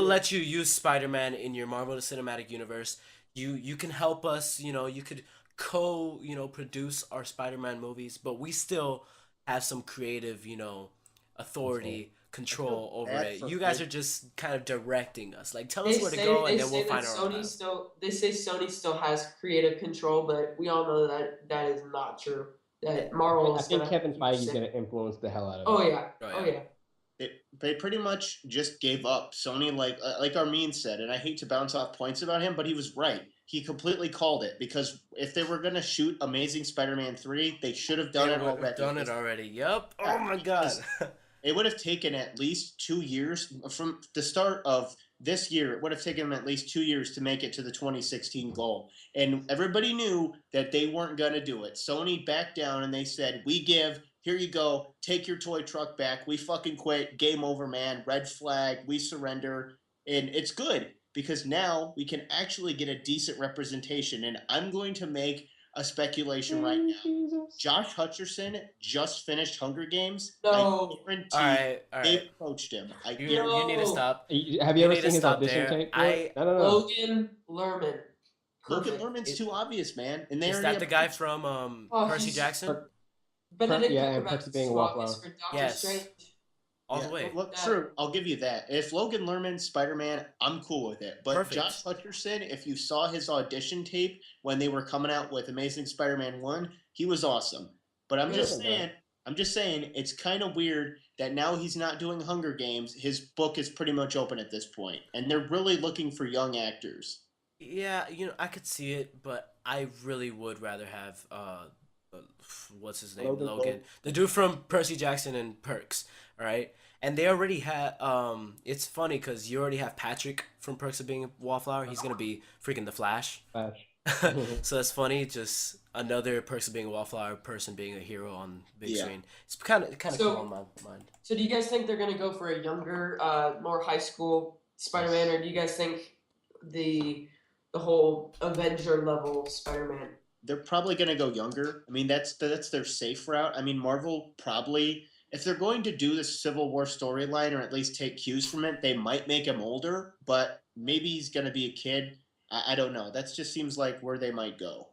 let you use Spider-Man in your Marvel Cinematic Universe. You can help us, you could produce our Spider-Man movies, but we still have some creative, authority, control over bad it. for You guys Clique. are just kind of directing us. Like, tell They us where to say go, they and then say we'll that find our own Sony path. still they say Sony still has creative control, but we all know that that is not true. That Marvel I is think gonna Kevin keep Feige's saying- going to influence the hell out of it. Oh yeah. Oh, Oh yeah. yeah. They pretty much just gave up. Sony, like Armin said, and I hate to bounce off points about him, but he was right. He completely called it because if they were gonna shoot Amazing Spider-Man 3, they should have done They it would have already. done it already. Yep. Oh Yeah, my god. it would have taken at least 2 years from the start of this year. It would have taken them at least 2 years to make it to the 2016 goal. And everybody knew that they weren't going to do it. Sony backed down and they said, "We give. Here you go. Take your toy truck back. We fucking quit. Game over, man. Red flag. We surrender." And it's good because now we can actually get a decent representation. And I'm going to make a speculation right now. Jesus. Josh Hutcherson just finished Hunger Games. No. I guarantee all they right. approached him. You need to stop. Have you You ever need to seen his stop audition there. tape? For it? No. Logan Lerman. Logan Perfect. Lerman's too obvious, man. And they Is already that the guy from Oh, Percy he's- Jackson? Benedict yeah, and Cumberbatch Percy is being a so wallflower. obvious for Doctor Yes. Strange. All the way. Well, Yeah. true. I'll give you that. If Logan Lerman's Spider-Man, I'm cool with it. But Perfect. Josh Hutcherson, if you saw his audition tape when they were coming out with Amazing Spider-Man 1, he was awesome. But I'm just saying, it's kind of weird that now he's not doing Hunger Games. His book is pretty much open at this point, and they're really looking for young actors. Yeah, I could see it, but I really would rather have what's his name? Logan. The dude from Percy Jackson and Perks, all right? And they already had it's funny cuz you already have Patrick from Perks of Being a Wallflower. He's going to be freaking the Flash. So that's funny, just another Perks of Being a Wallflower person being a hero on big screen. It's kind of cool on my mind. So do you guys think they're gonna go for a younger, more high school Spider-Man, or do you guys think the whole Avenger level Spider-Man? They're probably going to go younger. I mean, that's their safe route. I mean, Marvel probably, if they're going to do the Civil War storyline or at least take cues from it, they might make him older, but maybe he's going to be a kid. I don't know. That just seems like where they might go.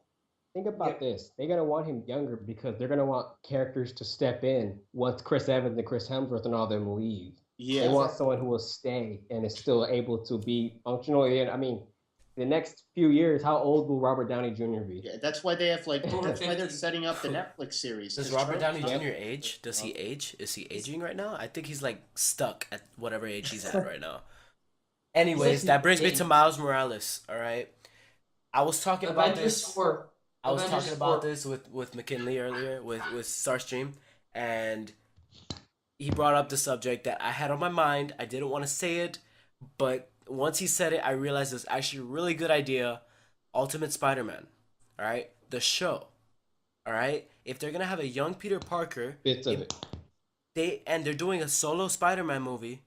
Think about this. They're going to want him younger because they're going to want characters to step in once Chris Evans and Chris Hemsworth and all them leave. Yeah. They want someone who will stay and is still able to be functional. And I mean, the next few years, how old will Robert Downey Jr. be? Yeah, that's why they have Over that's why they're 50. setting up the Netflix series. Does 'cause Robert Trump- Downey Jr. age? Does he age? Is he aging right now? I think he's like stuck at whatever age he's at right now. Anyways, that brings me to Miles Morales, all right? I was talking about Avengers this. 4. I was Avengers talking about 4. this with McKinley earlier with Starstream, and he brought up the subject that I had on my mind. I didn't want to say it, but once he said it, I realized it's actually a really good idea. Ultimate Spider-Man, all right? the show. All right, if they're gonna have a young Peter Parker, Bits of it. they're doing a solo Spider-Man movie,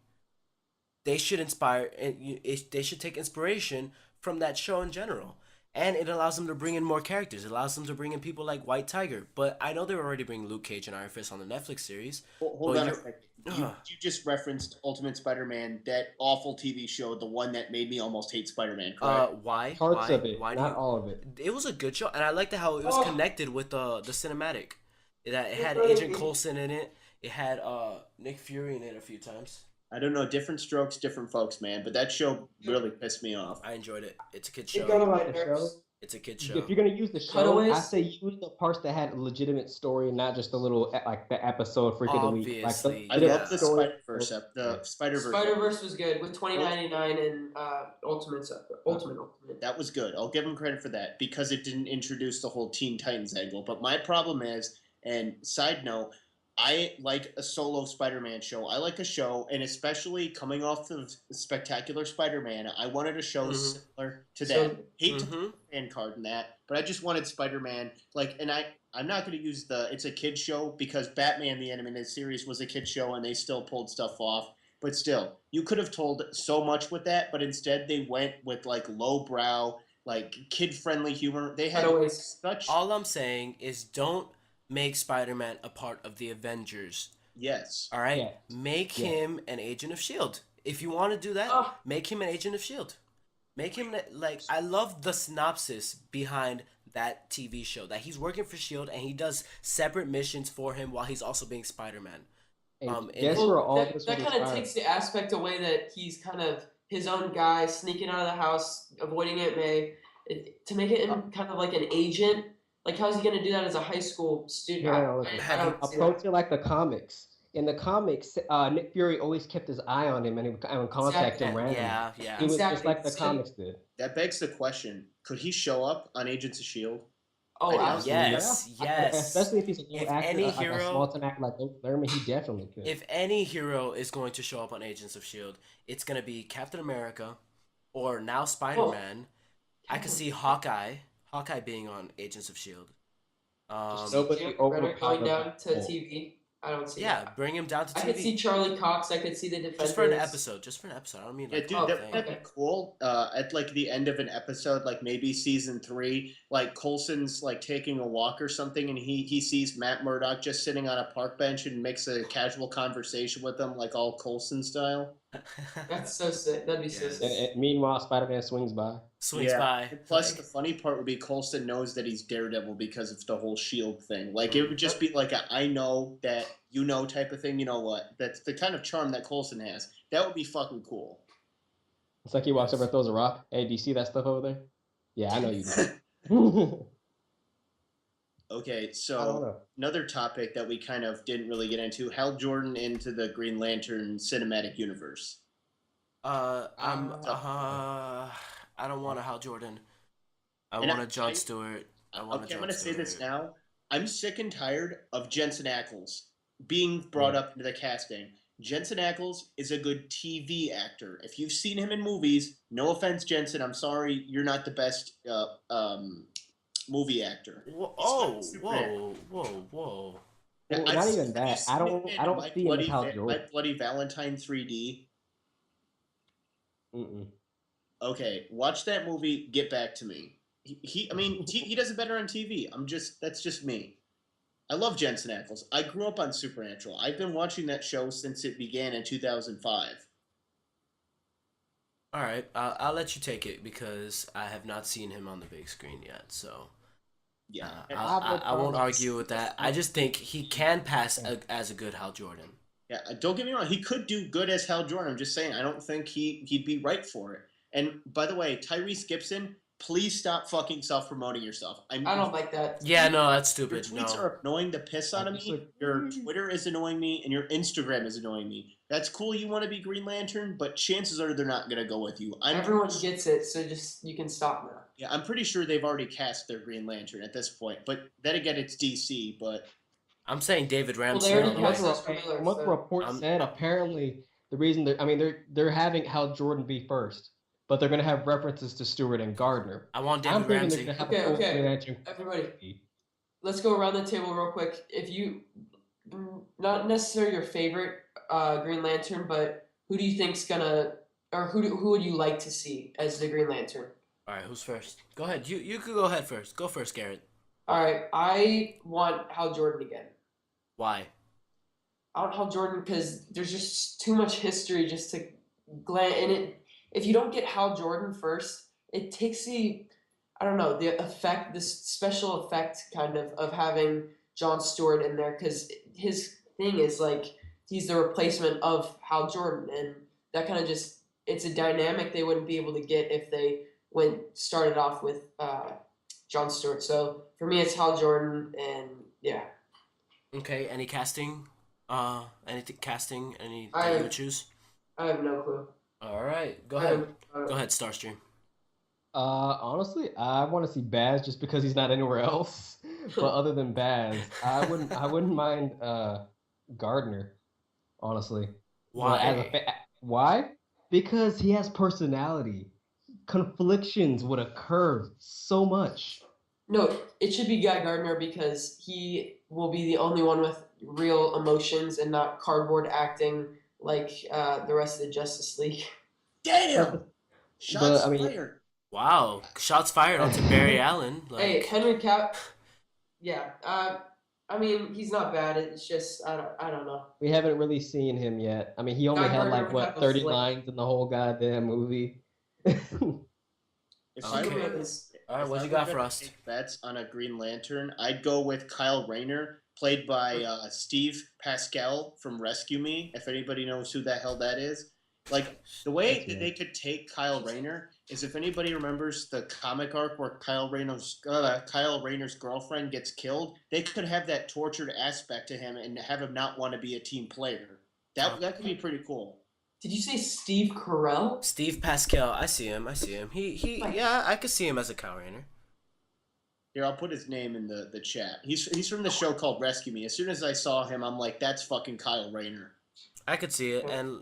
they should they should take inspiration from that show in general. And it allows them to bring in more characters. It allows them to bring in people like White Tiger. But I know they were already bringing Luke Cage and Iron Fist on the Netflix series. Hold on a second. You just referenced Ultimate Spider-Man, that awful TV show, the one that made me almost hate Spider-Man, correct? Why? Parts why? of it, Why not all of it. It was a good show, and I liked how it was connected with the cinematic. It had Really? Agent Coulson in it. It had Nick Fury in it a few times. I don't know, different strokes, different folks, man. But that show really pissed me off. I enjoyed it. It's a kid It got on show. my The nerves. show. It's a kid show. If you're gonna use the show, Cutaways? I say use the parts that had a legitimate story, not just a little like the episode freak of the week. Like Obviously, I the love the story- Spider-Verse, the Spider-Verse. Spider-Verse was good with 2099 and Ultimate. That was good. I'll give him credit for that because it didn't introduce the whole Teen Titans angle. But my problem is, and side note, I like a solo Spider-Man show. I like a show, and especially coming off of Spectacular Spider-Man, I wanted a show similar to that. So- Hate to put a fan card in that, but I just wanted Spider-Man. And I'm not going to use it's a kid show because Batman the Animated Series was a kid show, and they still pulled stuff off. But still, you could have told so much with that, but instead they went with like lowbrow, like kid-friendly humor. They had Cutaways. such all I'm saying is don't make Spider-Man a part of the Avengers. yes. All right, Yeah. make Yeah. him an agent of Shield. If you want to do that, Oh. make him an agent of Shield. Make him like I love the synopsis behind that TV show that he's working for Shield and he does separate missions for him while he's also being Spider-Man. And and- guess Well, where all that this that was kind of inspired? takes the aspect away that he's kind of his own guy sneaking out of the house, avoiding Aunt May, to make it kind of like an agent. Like, how's he going to do that as a high school student? Yeah, listen, I don't see that. approach it like the comics. In the comics, Nick Fury always kept his eye on him and would contact him randomly. Yeah. He was just Exactly. like the comics did. That begs the question: could he show up on Agents of Shield? Oh, I know. absolutely. Yes. Especially if he's a little If actor, any like a hero- small time actor like Lerman, he definitely could. If any hero is going to show up on Agents of Shield, it's gonna be Captain America, or now Spider-Man. I could see Hawkeye being on Agents of Shield. Nobody Jim overpowered Renner going down that to role. TV. I don't see Yeah, that. bring him down to I TV. could see Charlie Cox. I could see the Defenders. Just for an episode. Just for an episode. I don't mean Yeah, like dude, the whole that thing. would be cool. At like the end of an episode, like maybe season 3, like Coulson's like taking a walk or something, and he sees Matt Murdock just sitting on a park bench and makes a casual conversation with him, like all Coulson style. That's so sick. That'd be so Yes. sick. And meanwhile, Spider-Man swings by. Swings Yeah. by. And plus, like- the funny part would be Coulson knows that he's Daredevil because of the whole Shield thing. Like it would just be like a I know that you know type of thing. You know what? That's the kind of charm that Coulson has. That would be fucking cool. It's like he walks over and throws a rock. Hey, do you see that stuff over there? Yeah, I know you do. Okay, I don't so know. another topic that we kind of didn't really get into: Hal Jordan into the Green Lantern cinematic universe. I don't want a Hal Jordan. I And want a Jon Stewart. I want a Okay, I'm Jon gonna say this Stewart. now. I'm sick and tired of Jensen Ackles being brought up into the casting. Jensen Ackles is a good TV actor. If you've seen him in movies, no offense, Jensen, I'm sorry, you're not the best movie actor. Oh, He's not Superman. whoa. Well, I've not seen- even that. have you I seen don't- him I don't in see him as Hal Jordan. My Bloody Valentine 3D. Mm-mm. Okay, watch that movie. Get back to me. I mean, he does it better on TV. That's just me. I love Jensen Ackles. I grew up on Supernatural. I've been watching that show since it began in 2005. All right, I'll let you take it because I have not seen him on the big screen yet. So Yeah, I won't argue with that. I just think he can pass as a good Hal Jordan. yeah. Don't get me wrong. He could do good as Hal Jordan. I'm just saying. I don't think he'd be right for it. And by the way, Tyrese Gibson, please stop fucking self-promoting yourself. I don't like that. Yeah, no, that's Your stupid. tweets No, are annoying the piss out of me. Your Twitter is annoying me, and your Instagram is annoying me. That's cool. You want to be Green Lantern, but chances are they're not gonna go with you. Everyone gets it, so you can stop now. Yeah, I'm pretty sure they've already cast their Green Lantern at this point. But then again, it's DC. But I'm saying David Ramsey. they already From what cast the, Ezra Miller, from what the so- report said, apparently the reason they're having Hal Jordan be first but they're gonna have references to Stewart and Gardner. I want I'm David thinking they're Ramsey. gonna have Okay, a full okay. Green Lantern. Everybody, let's go around the table real quick. If you, not necessarily your favorite Green Lantern, but who do you think's gonna, or who would you like to see as the Green Lantern? All right, who's first? Go ahead. You could go ahead first. Go first, Garrett. All right, I want Hal Jordan again. Why? I want Hal Jordan because there's just too much history just to glance in it. If you don't get Hal Jordan first, it takes the, I don't know, the effect, this special effect kind of having John Stewart in there because his thing is like he's the replacement of Hal Jordan, and that kind of just it's a dynamic they wouldn't be able to get if they started off with John Stewart. So for me, it's Hal Jordan, and yeah. Okay. Any casting? Anything casting? Any I that you have, would choose? I have no clue. All right. Go I ahead. have, Go ahead, Starstream. Honestly, I want to see Baz just because he's not anywhere else. But other than Baz, I wouldn't mind Gardner, honestly. But Why? why? Because he has personality. Conflictions would occur so much. No, it should be Guy Gardner because he will be the only one with real emotions and not cardboard acting like the rest of the Justice League. Damn! But, Shots I mean, fired. Wow. Shots fired onto Barry Allen. Hey, Like, Henry Cap, yeah. I mean, he's not bad. It's just I don't know. we haven't really seen him yet. I mean, he only Guy had Gardner like would have what a 30 flick. lines in the whole goddamn movie. If Okay. I were Superman gonna, is all right, if what I you were got for gonna us? take bets on a Green Lantern, I'd go with Kyle Rayner, played by Steve Pascal from Rescue Me. If anybody knows who the hell that is, like the way That's that it. they could take Kyle Rayner is if anybody remembers the comic arc where Kyle Rayner's girlfriend gets killed, they could have that tortured aspect to him and have him not want to be a team player. That could be pretty cool. Did you say Steve Carell? Steve Pascal. I see him. I see him. Like, Yeah, I could see him as a Kyle Rayner. Here, I'll put his name in the chat. He's from the show called Rescue Me. As soon as I saw him, I'm like, that's fucking Kyle Rayner. I could see it, and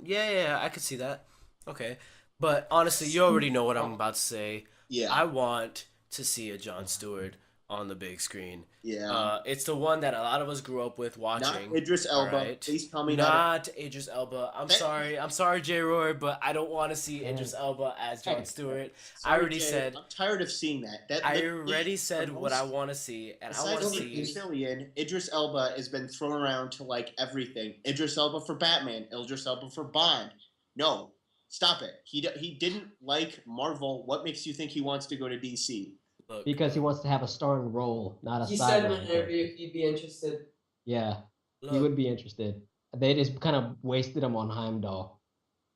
yeah, I could see that. Okay, but honestly, you already know what I'm about to say. Yeah, I want to see a Jon Stewart on the big screen. yeah. It's the one that a lot of us grew up with Not watching. Idris Elba. Alright. Please tell me not. Not Idris Elba. That- I'm sorry, J. Roy, but I don't want to see Yeah. Idris Elba as Jon Hey. Stewart. Sorry, I already Jay, said. I'm tired of seeing that. That I literally, already said the what I most- want to see, and I want Besides to being see. a billion, Idris Elba has been thrown around to like everything. Idris Elba for Batman. Idris Elba for Bond. No, stop it. He didn't like Marvel. What makes you think he wants to go to DC? Look, Because he wants to have a starring role, not a he said in an sideline. interview he'd be interested. Yeah, he look. would be interested. They just kind of wasted him on Heimdall.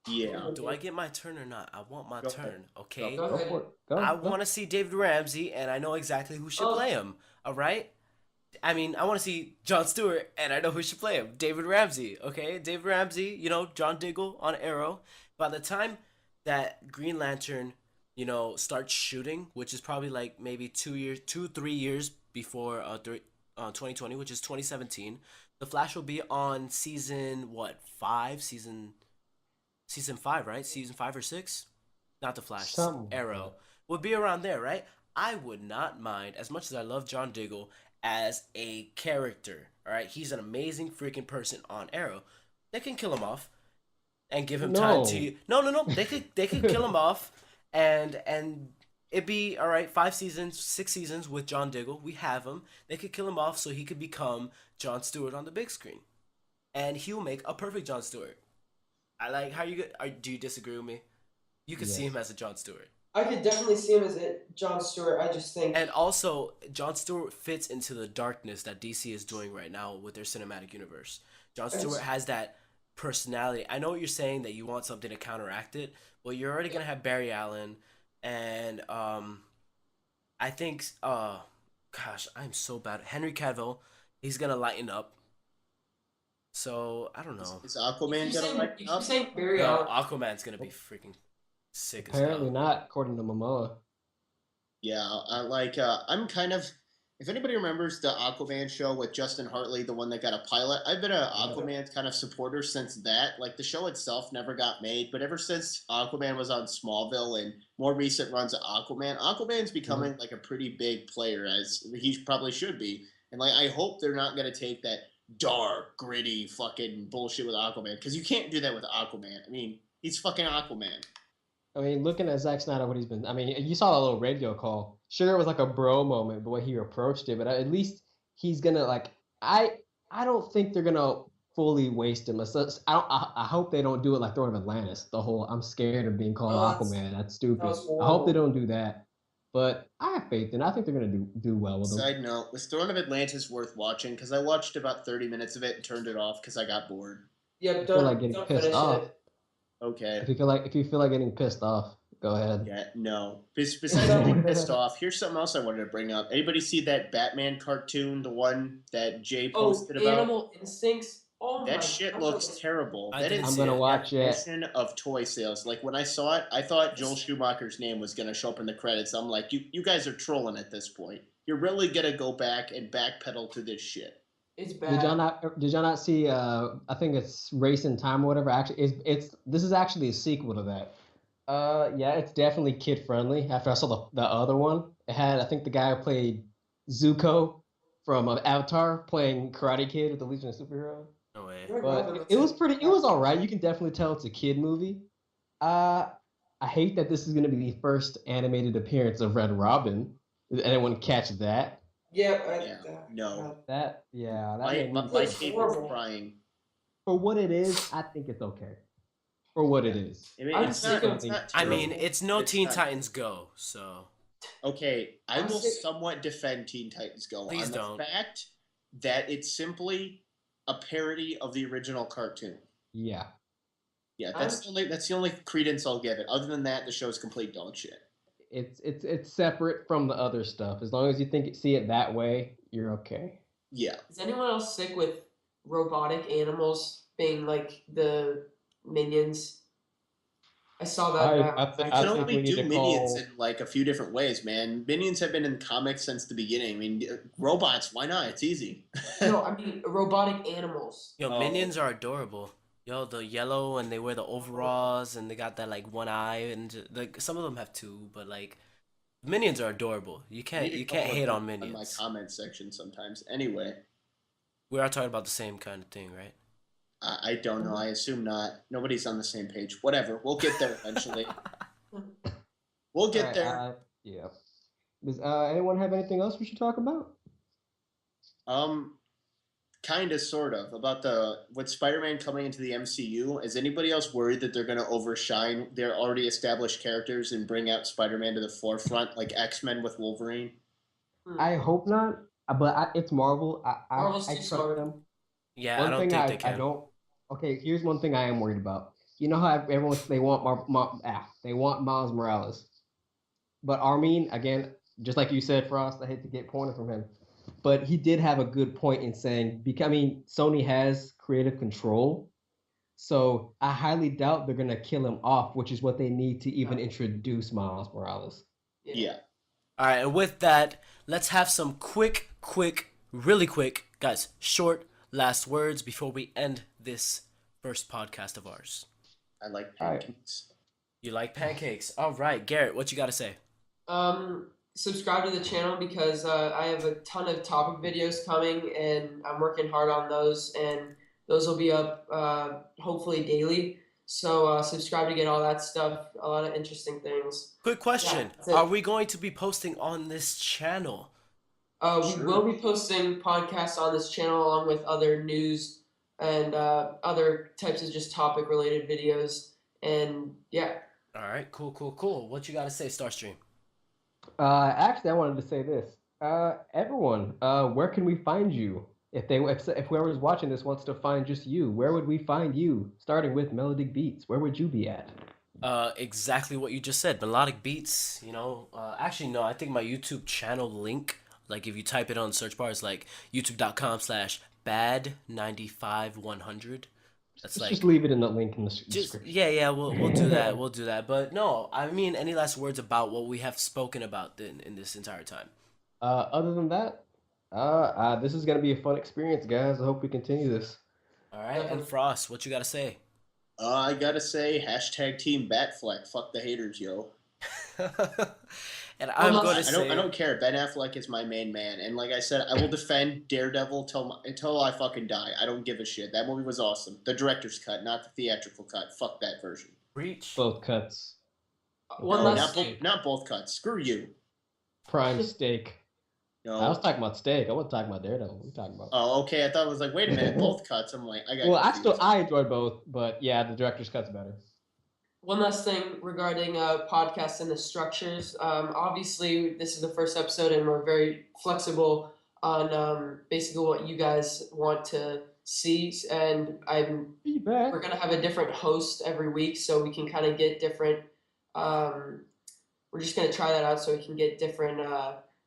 Yeah. Do I get my turn or not? I want my Go ahead. turn, okay? Go Go ahead. for it. Go. I go. want to see David Ramsey, and I know exactly who should Oh. play him. All right. I mean, I want to see Jon Stewart, and I know who should play him. David Ramsey, okay? David Ramsey, you know, John Diggle on Arrow. By the time that Green Lantern, you know, starts shooting, which is probably like maybe 3 years before 2020, which is 2017, the Flash will be on season what 5? Season 5, right? Season 5 or 6? Not the Flash. Something like Arrow would be around there, right? I would not mind, as much as I love John Diggle as a character. All right, he's an amazing freaking person on Arrow. They can kill him off and give him time No. to. No. They could kill him off and it'd be all right. 5 seasons, 6 seasons with John Diggle. We have him. They could kill him off so he could become Jon Stewart on the big screen, and he'll make a perfect Jon Stewart. I like how you. Do you disagree with me? You could see Yes. him as a Jon Stewart. I could definitely see him as a John Stewart. I just think And also, Jon Stewart fits into the darkness that DC is doing right now with their cinematic universe. Jon Stewart has that personality. I know what you're saying, that you want something to counteract it, but you're already gonna have Barry Allen, and I think gosh, I'm so bad. Henry Cavill, he's gonna lighten up. So I don't know. Is Aquaman you gonna keep lighten up? saying Barry No, Allen. Aquaman's gonna be freaking sick as Apparently hell. not, according to Momoa. Yeah, I like. I'm kind of. If anybody remembers the Aquaman show with Justin Hartley, the one that got a pilot, I've been a Yeah. Aquaman kind of supporter since that. Like the show itself never got made, but ever since Aquaman was on Smallville and more recent runs of Aquaman, Aquaman's becoming like a pretty big player as he probably should be. And like I hope they're not gonna take that dark, gritty fucking bullshit with Aquaman because you can't do that with Aquaman. I mean, he's fucking Aquaman. I mean, looking at Zack Snyder, what he's been. I mean, you saw that little radio call. Sure, it was like a bro moment, the way he approached it, but at least he's gonna like. I don't think they're gonna fully waste him. I hope they don't do it like Throne of Atlantis. The whole I'm scared of being called Oh, Aquaman. That's that stupid. was I hope they horrible. don't do that. But I have faith in. I think they're gonna do well with him. Side note: Was Throne of Atlantis worth watching? Because I watched about 30 minutes of it and turned it off because I got bored. Yeah, I but feel like getting don't pissed finish off. it. Okay. If you feel like getting pissed off, go ahead. Yeah, no. Besides being pissed off, here's something else I wanted to bring up. Anybody see that Batman cartoon, the one that Jay Oh, posted about? Animal Instincts. Oh my That shit God. looks terrible. I That didn't is I'm see gonna it. watch it. definition of toy sales. Like when I saw it, I thought Joel Schumacher's name was gonna show up in the credits. I'm like, you guys are trolling at this point. You're really gonna go back and backpedal to this shit. It's Did y'all bad. not see I think it's Race in Time or whatever. Actually it's this is actually a sequel to that. Yeah, it's definitely kid friendly. After I saw the other one, it had I think the guy who played Zuko from Avatar playing Karate Kid with the Legion of Superheroes. No way. Greg But Robin, it was pretty. It was all right. You can definitely tell it's a kid movie. Uh, I hate that this is going to be the first animated appearance of Red Robin. Did anyone catch that? Yeah, Yeah, no. That yeah, that My made me. my It's kid was horrible. crying. For what it is, I think it's okay. For what it is. I mean, I'm it's sick not, of- it's not I terrible. mean, it's no It's Teen not- Titans Go, so Okay, I I'm will sick- somewhat defend Teen Titans Go Please on the don't. fact that it's simply a parody of the original cartoon. Yeah. Yeah, that's the only credence I'll give it. Other than that, the show's complete dog shit. It's separate from the other stuff. As long as you see it that way, you're okay. Yeah, Is anyone else sick with robotic animals being like the minions? I saw that. you I can think only we need do to minions call. in like a few different ways, man. Minions have been in comics since the beginning. I mean, robots, why not? It's easy. No, I mean robotic animals. yo, Oh. minions are adorable. Yo, the yellow and they wear the overalls and they got that like one eye and like some of them have two, but like minions are adorable. You I can't need to you can't call hate them on my minions. comment section sometimes. Anyway, We are talking about the same kind of thing, right? I don't know. I assume not. Nobody's on the same page. Whatever. We'll get there eventually. We'll get Alright, there. yeah. Does anyone have anything else we should talk about? Kind of, sort of, about with Spider-Man coming into the MCU. Is anybody else worried that they're going to overshine their already established characters and bring out Spider-Man to the forefront, like X-Men with Wolverine? I hope not, but it's Marvel. Marvel's I too trust smart. them. Yeah, One I don't thing think they I can. don't. Okay, here's one thing I am worried about. You know how everyone they want they want Miles Morales, but Armin again, just like you said, Frost. I hate to get pointed from him, but he did have a good point in saying becoming Sony has creative control, so I highly doubt they're gonna kill him off, which is what they need to even introduce Miles Morales. Yeah. All right, and with that, let's have some really quick, guys, short last words before we end this first podcast of ours. I like All right. pancakes. You like pancakes? All right, Garrett, what you got to say? Subscribe to the channel because I have a ton of topic videos coming and I'm working hard on those and those will be up hopefully daily. So subscribe to get all that stuff, a lot of interesting things. Quick question. Yeah, that's it. Are we going to be posting on this channel? We Sure. will be posting podcasts on this channel along with other news and other types of just topic related videos. And yeah, All right, cool. What you got to say, Starstream? Actually, I wanted to say this. Everyone, where can we find you? If whoever's watching this wants to find just you, where would we find you? Starting with Melodic Beats, where would you be at? Exactly what you just said. Melodic beats, actually, no, I think my YouTube channel link, like if you type it on the search bar, it's like youtube.com/bad95100. That's like Just leave it in the link in the just description. yeah, we'll do that. We'll do that. But no, I mean, any last words about what we have spoken about in this entire time? Other than that, This is gonna be a fun experience, guys. I hope we continue this. All right, and Definitely. Frost, what you gotta say? I gotta say, hashtag Team Batfleck. Fuck the haters, yo. And One I'm gonna last. I say, don't care. Ben Affleck is my main man, and like I said, I will defend Daredevil until I fucking die. I don't give a shit. That movie was awesome. The director's cut, not the theatrical cut. Fuck that version. reach. Both cuts. One Oh, last. Not both cuts. Screw you. Prime steak. I was No. talking about steak. I wasn't talking about Daredevil. What are you talking about? Oh, okay. I thought it was like, wait a minute, both cuts. I'm like, I got Well, confused. I enjoyed both, but yeah, the director's cut's better. One last thing regarding podcasts and the structures. Obviously, this is the first episode, and we're very flexible on basically what you guys want to see. And Feedback. we're gonna have a different host every week, so we can kind of get different. We're just gonna try that out, so we can get different.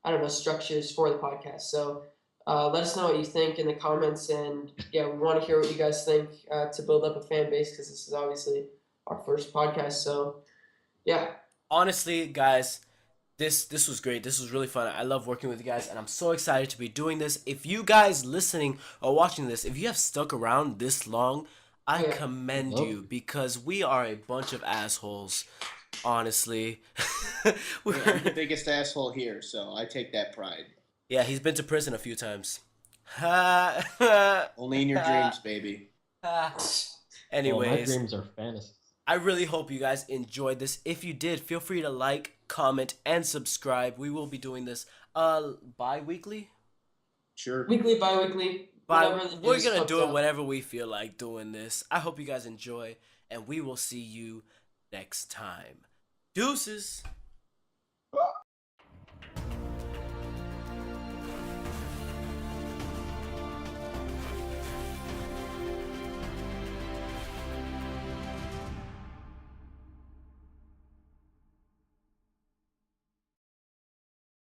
I don't know, structures for the podcast. So let us know what you think in the comments, and yeah, we want to hear what you guys think to build up a fan base, because this is obviously our first podcast. So yeah, Honestly, guys, this was great. This was really fun. I love working with you guys, and I'm so excited to be doing this. If you guys listening or watching this, if you have stuck around this long, I Yeah. commend Love you, because we are a bunch of assholes. Honestly, I'm the biggest asshole here, so I take that pride. yeah, he's been to prison a few times. Only in your dreams, baby. Well, my Anyways, dreams are fantasies. I really hope you guys enjoyed this. If you did, feel free to like, comment, and subscribe. We will be doing this bi-weekly. Sure. weekly, bi-weekly, whatever the We're news gonna comes do it out. whenever we feel like doing this. I hope you guys enjoy, and we will see you next time. Deuces.